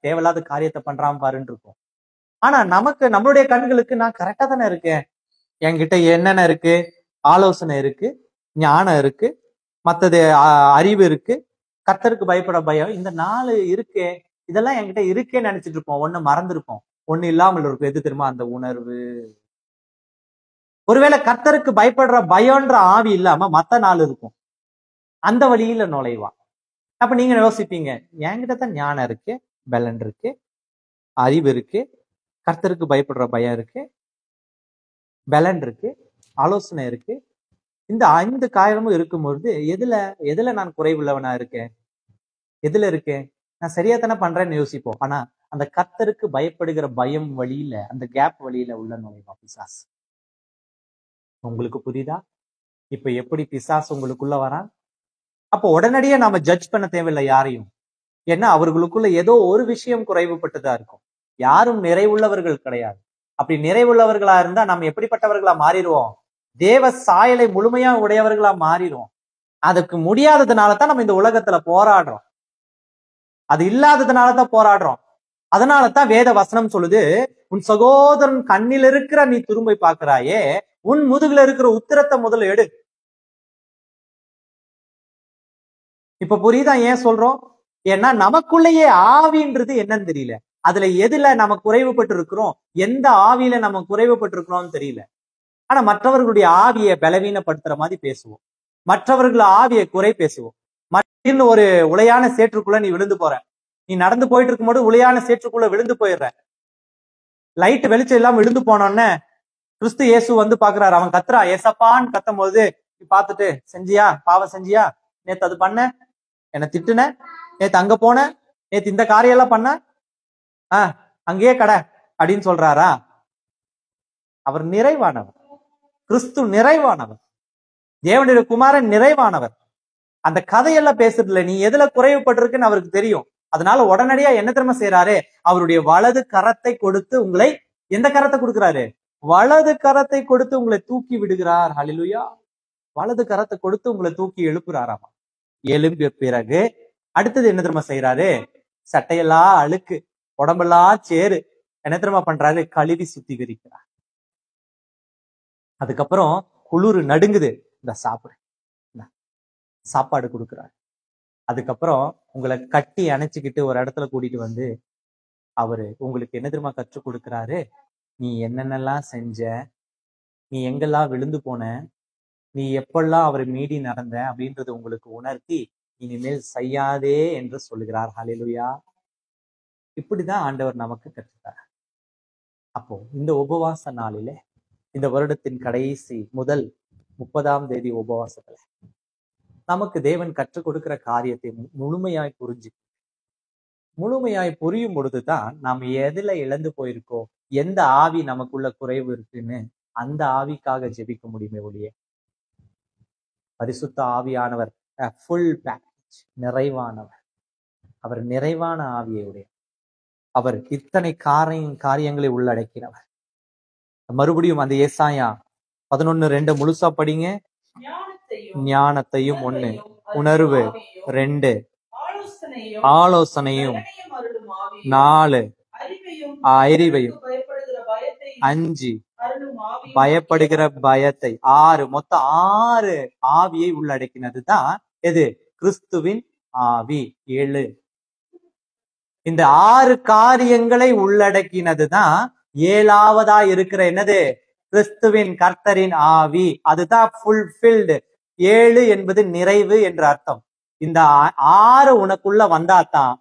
தேவையில்லாத காரியத்தை பண்றான் பாருன்னு இருக்கும். ஆனா நமக்கு நம்மளுடைய கண்களுக்கு நான் கரெக்டா தானே இருக்கேன், என்கிட்ட என்னென்ன இருக்கு? ஆலோசனை இருக்கு, ஞானம் இருக்கு, மத்தது அறிவு இருக்கு, கர்த்தருக்கு பயப்பட பயம், இந்த 4 இருக்கே, இதெல்லாம் என்கிட்ட இருக்கேன்னு நினைச்சிட்டு இருப்போம். ஒண்ணு மறந்துருப்போம், ஒண்ணு இல்லாமல் இருக்கும். எது தெரியுமா? அந்த உணர்வு. ஒருவேளை கர்த்தருக்கு பயப்படுற பயம்ன்ற ஆவி இல்லாம மத்த நாள் இருக்கும், அந்த வழியில நுழைவான். அப்ப நீங்க யோசிப்பீங்க, என்கிட்ட தான் ஞானம் இருக்கு, பலன் இருக்கு, அறிவு இருக்கு, கர்த்தருக்கு பயப்படுற பயம் இருக்கு, பலன் இருக்கு, ஆலோசனை இருக்கு, இந்த 5 காரணமும் இருக்கும்பொழுது எதுல நான் குறைவுள்ளவனா இருக்கேன், எதுல இருக்கேன், நான் சரியா தானே பண்றேன்னு யோசிப்போம். ஆனா அந்த கர்த்தருக்கு பயப்படுகிற பயம் வழியில, அந்த கேப் வழியில உள்ள நுழைவான் பிசாசு. உங்களுக்கு புரியுதா? இப்ப எப்படி பிசாசு உங்களுக்குள்ள வரான்? அப்போ உடனடியே நாம ஜட்ஜ் பண்ண தேவையில்லை யாரையும். ஏன்னா அவர்களுக்குள்ள ஏதோ ஒரு விஷயம் குறைவுபட்டதா இருக்கும். யாரும் நிறைவுள்ளவர்கள் கிடையாது. அப்படி நிறைவுள்ளவர்களா இருந்தா நம்ம எப்படிப்பட்டவர்களா மாறிடுவோம்? தேவ சாயலை முழுமையா உடையவர்களா மாறிடுவோம். அதுக்கு முடியாததுனாலதான் நம்ம இந்த உலகத்துல போராடுறோம். அது இல்லாததுனாலதான் போராடுறோம். அதனாலதான் வேத வசனம் சொல்லுது, உன் சகோதரன் கண்ணில் இருக்கிற நீ துரும்பை பார்க்கிறாயே, உன் முதுகுல இருக்கிற உத்திரத்தை முதல்ல எடு. இப்ப புரியுதா ஏன் சொல்றோம்? ஏன்னா நமக்குள்ளேயே ஆவின்றது என்னன்னு தெரியல. அதுல எதுல நம்ம குறைவுபட்டு இருக்கிறோம், எந்த ஆவியில நம்ம குறைவுபட்டு இருக்கிறோம்னு தெரியல. ஆனா மற்றவர்களுடைய ஆவியை பலவீனப்படுத்துற மாதிரி பேசுவோம், மற்றவர்கள் ஆவியை குறை பேசுவோம். இன்னும் ஒரு உளையான சேற்றுக்குள்ள நீ விழுந்து போற, நீ நடந்து போயிட்டு இருக்கும்போது உளையான சேற்றுக்குள்ள விழுந்து போயிடுற. லைட் வெளிச்சம் எல்லாம் விழுந்து போனோன்னு கிறிஸ்து இயேசு வந்து பாக்குறாரு. அவன் கத்துறா, ஏசப்பான்னு கத்தும் போது பார்த்துட்டு, செஞ்சியா, பாவம் செஞ்சியா, நேத்து அது பண்ண, என்ன திட்டுன, நேத்து அங்க போன, நேத்து இந்த காரியம் எல்லாம் பண்ண, அங்கேயே கடை அப்படின்னு சொல்றாரா? அவர் நிறைவானவர், கிறிஸ்து நிறைவானவர், தேவனுடைய குமாரன் நிறைவானவர். அந்த கதையெல்லாம் பேசுறது இல்ல, நீ எதுல குறைவுபட்டிருக்குன்னு அவருக்கு தெரியும். அதனால உடனடியா என்ன தெரியுமா செய்யறாரு? அவருடைய வலது கரத்தை கொடுத்து உங்களை, எந்த கரத்தை கொடுக்கிறாரு? வலது கரத்தை கொடுத்து உங்களை தூக்கி விடுகிறார். ஹல்லேலூயா. வலது கரத்தை கொடுத்து உங்களை தூக்கி எழுப்புறாராமா. எழும்பிய பிறகு அடுத்தது என்ன தெரியுமா செய்யறாரு? சட்டையெல்லாம் அழுக்கு, உடம்பெல்லாம் சேரு, என்ன தெரியுமா பண்றாரு? கழுவி சுத்திகரிக்கிறார். அதுக்கப்புறம் குளிர் நடுங்குது, இந்த சாப்பாடு கொடுக்கிறார். அதுக்கப்புறம் உங்களை கட்டி அணைச்சுக்கிட்டு ஒரு இடத்துல கூட்டிட்டு வந்து அவரு உங்களுக்கு என்ன தெரியுமா கற்றுக் கொடுக்கிறாரு? நீ என்னென்னலாம் செஞ்ச, நீ எங்கெல்லாம் விழுந்து போன, நீ எப்பெல்லாம் அவரை மீறி நடந்த அப்படின்றது உங்களுக்கு உணர்த்தி இனிமேல் செய்யாதே என்று சொல்லுகிறார். ஹல்லேலூயா. இப்படிதான் ஆண்டவர் நமக்கு கற்றுத்தார். அப்போ இந்த உபவாச நாளில, இந்த வருடத்தின் கடைசி முதல் 30ஆம் தேதி உபவாசத்துல நமக்கு தேவன் கற்றுக் கொடுக்கிற காரியத்தை முழுமையாய் புரியும் பொழுதுதான் நாம் எதுல இழந்து போயிருக்கோம், எந்த ஆவி நமக்குள்ள குறைவு இருக்குன்னு அந்த ஆவிக்காக ஜெபிக்க முடியுமே ஒழிய, பரிசுத்த ஆவியானவர் ஃபுல் பேக்கேஜ், நிறைவானவர், அவர் நிறைவான ஆவியை உடைய, அவர் இத்தனை காரியங்களை உள்ளடக்கினவர். மறுபடியும் அந்த ஏசாயா 11:2 முழுசா படிங்க. ஞானத்தையும் 1, உணர்வு 2, ஆலோசனையும் 4, அறிவையும் 5, பயப்படுகிற பயத்தை 6, மொத்தம் 6 ஆவியை உள்ளடக்கினதுதான் எது? கிறிஸ்துவின் ஆவி. 7. இந்த 6 காரியங்களை உள்ளடக்கினதுதான் 7ஆவதா இருக்கிற என்னது? கிறிஸ்துவின் கர்த்தரின் ஆவி. அதுதான் ஃபுல்ஃபில்டு. 7 என்பது நிறைவு என்ற அர்த்தம். இந்த 6 உனக்குள்ள வந்தாதான்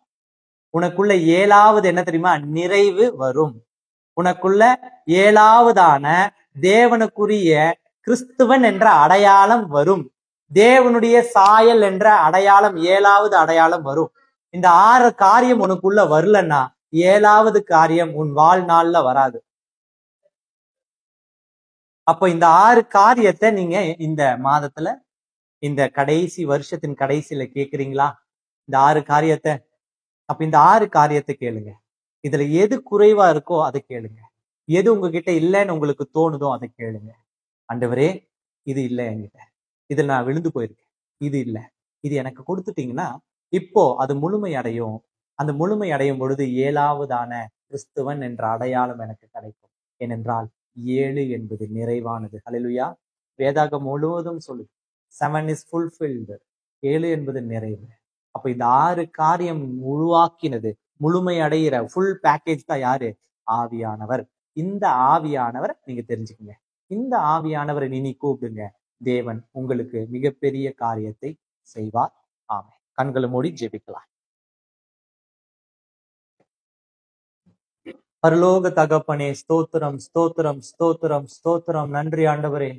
உனக்குள்ள 7ஆவது என்ன தெரியுமா? நிறைவு வரும். உனக்குள்ள 7ஆவதான தேவனுக்குரிய கிறிஸ்துவன் என்ற அடையாளம் வரும். தேவனுடைய சாயல் என்ற அடையாளம், 7ஆவது அடையாளம் வரும். இந்த 6 காரியம் உனக்குள்ள வரலன்னா 7ஆவது காரியம் உன் வாழ்நாள்ல வராது. அப்போ இந்த 6 காரியத்தை நீங்க இந்த மாதத்துல, இந்த கடைசி வருஷத்தின் கடைசியில கேக்குறீங்களா? இந்த 6 காரியத்தை. அப்ப இந்த 6 காரியத்தை கேளுங்க. இதுல எது குறைவா இருக்கோ அதை கேளுங்க. எது உங்ககிட்ட இல்லைன்னு உங்களுக்கு தோணுதோ அதை கேளுங்க. ஆண்டவரே, இது இல்லை என்கிட்ட, இதுல நான் விழுந்து போயிருக்கேன், இது இல்லை, இது எனக்கு கொடுத்துட்டீங்கன்னா இப்போ அது முழுமை அடையும். அந்த முழுமை அடையும் பொழுது 7ஆவதான கிறிஸ்துவன் என்ற அடையாளம் எனக்கு கிடைக்கும். ஏனென்றால் 7 என்பது நிறைவானது. ஹல்லேலூயா. வேதாகம் முழுவதும் சொல்லுது 7 is fulfilled. 7 என்பது நிறைவு. அப்ப இந்த 6 காரியம் உருவாக்கினது, முழுமை அடைகிற ஃபுல் பேக்கேஜ் தான் யாரு? ஆவியானவர். இந்த ஆவியானவர் நீங்க தெரிஞ்சுக்கங்க. இந்த ஆவியானவரை இனி கூப்பிடுங்க. தேவன் உங்களுக்கு மிகப்பெரிய காரியத்தை செய்வார். ஆமென். கண்களை மூடி ஜெபிக்கலாம். பரலோக தகப்பனே, ஸ்தோத்திரம் ஸ்தோத்திரம் ஸ்தோத்திரம் ஸ்தோத்திரம். நன்றி ஆண்டவரே.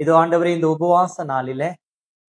இதோ ஆண்டவரே, இந்த உபவாச நாளில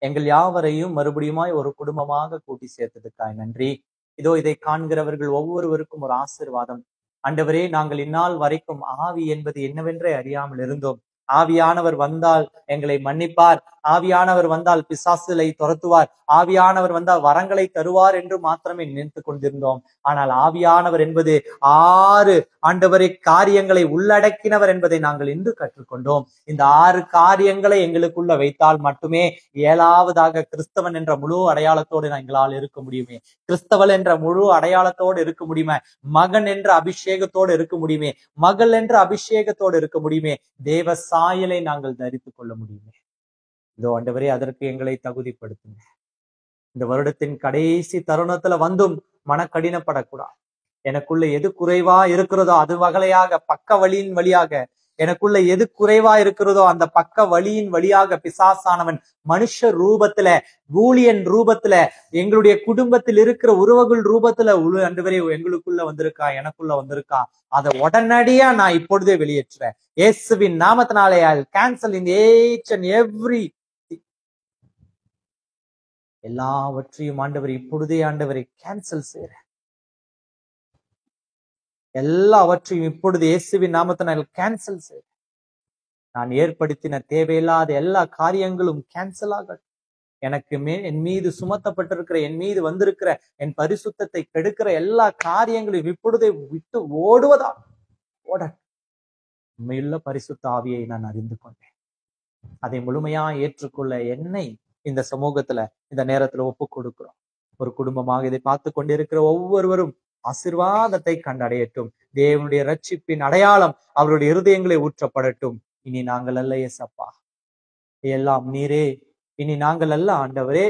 எங்கள் யாவரையும் மறுபடியுமாய் ஒரு குடும்பமாக கூட்டி சேர்த்ததுக்காய் நன்றி. இதோ இதை காண்கிறவர்கள் ஒவ்வொருவருக்கும் ஒரு ஆசீர்வாதம். ஆண்டவரே, நாங்கள் இந்நாள் வரைக்கும் ஆவி என்பது என்னவென்றே அறியாமல் இருந்தோம். ஆவியானவர் வந்தால் எங்களை மன்னிப்பார், ஆவியானவர் வந்தால் பிசாசுகளை துரத்துவார், ஆவியானவர் வந்தால் வரங்களை தருவார் என்று மாத்திரமே நினைத்து கொண்டிருந்தோம். ஆனால் ஆவியானவர் என்பது 6 ஆண்டவரை காரியங்களை உள்ளடக்கினவர் என்பதை நாங்கள் இன்று கற்றுக்கொண்டோம். இந்த 6 காரியங்களை எங்களுக்குள்ள வைத்தால் மட்டுமே 7வதாக கிறிஸ்தவன் என்ற முழு அடையாளத்தோடு எங்களால் இருக்க முடியுமே. கிறிஸ்தவன் என்ற முழு அடையாளத்தோடு இருக்க முடியுமே. மகன் என்ற அபிஷேகத்தோடு இருக்க முடியுமே. மகள் என்ற அபிஷேகத்தோடு இருக்க முடியுமே. தேவ சாயலை நாங்கள் தரித்துக் கொள்ள முடியுமே. இதோ ஆண்டவரே, அதற்கு எங்களை தகுதிப்படுத்துங்க. இந்த வருடத்தின் கடைசி தருணத்துல வந்தும் மனக்கடினப்படக்கூடாது. எனக்குள்ள எது குறைவா இருக்கிறதோ அது வகையாக பக்க வழியின் வழியாக, எனக்குள்ள எது குறைவா இருக்கிறதோ அந்த பக்க வழியின் வழியாக பிசாசானவன் மனுஷ ரூபத்துல, ஊழியன் ரூபத்துல, எங்களுடைய குடும்பத்தில் இருக்கிற உறவுகள் ரூபத்துல ஆண்டவரே எங்களுக்குள்ள வந்திருக்கா, எனக்குள்ள வந்திருக்கா, அதை உடனடியா நான் இப்பொழுதே வெளியேற்றுறேன். இயேசுவின் நாமத்தினாலே cancel in each and every எல்லாவற்றையும் ஆண்டவரை இப்பொழுதே ஆண்டவரை கேன்சல் செய்றேன். எல்லாவற்றையும் இப்பொழுது இயேசுவின் நாமத்தினால் கேன்சல் செய்றேன். நான் ஏற்படுத்தின தேவையில்லாத எல்லா காரியங்களும் கேன்சல் ஆகட்டும். எனக்கு என் மீது சுமத்தப்பட்டிருக்கிற, என் மீது வந்திருக்கிற, என் பரிசுத்தத்தை கெடுக்கிற எல்லா காரியங்களையும் இப்பொழுதே விட்டு ஓடுவதா ஓட உண்மையுள்ள பரிசுத்த ஆவியை நான் அறிந்து கொண்டேன். அதை முழுமையா ஏற்றுக்கொள்ள என்னை இந்த சமூகத்துல இந்த நேரத்துல ஒப்பு கொடுக்கிறோம். ஒரு குடும்பமாக இதை பார்த்து கொண்டிருக்கிற ஒவ்வொருவரும் ஆசீர்வாதத்தை கண்டடையட்டும். தேவனுடைய ரட்சிப்பின் அடையாளம் அவருடைய இருதயங்களை ஊற்றப்படட்டும். இனி நாங்கள் அல்ல இயேசப்பா, எல்லாம் நீரே. இனி நாங்கள் அல்ல ஆண்டவரே,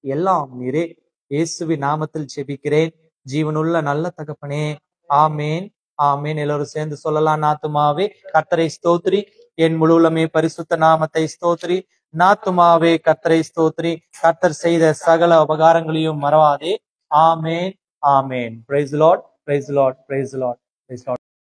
எல்லாம் நீரே. இயேசுவின் நாமத்தில் ஜெபிக்கிறேன் ஜீவனுள்ள நல்ல தகப்பனே. ஆமேன், ஆமேன். எல்லாரும் சேர்ந்து சொல்லலாம். நாத்துமாவே கர்த்தரை ஸ்தோத்திரி, என் முழுவலுமே பரிசுத்த நாமத்தை ஸ்தோத்திரி. நாத்துமாவே கர்த்தரை ஸ்தோத்திரி, கர்த்தர் செய்த சகல உபகாரங்களையும் மறவாதே. Amen, amen. Praise the lord, praise the lord, praise the lord, praise the Lord.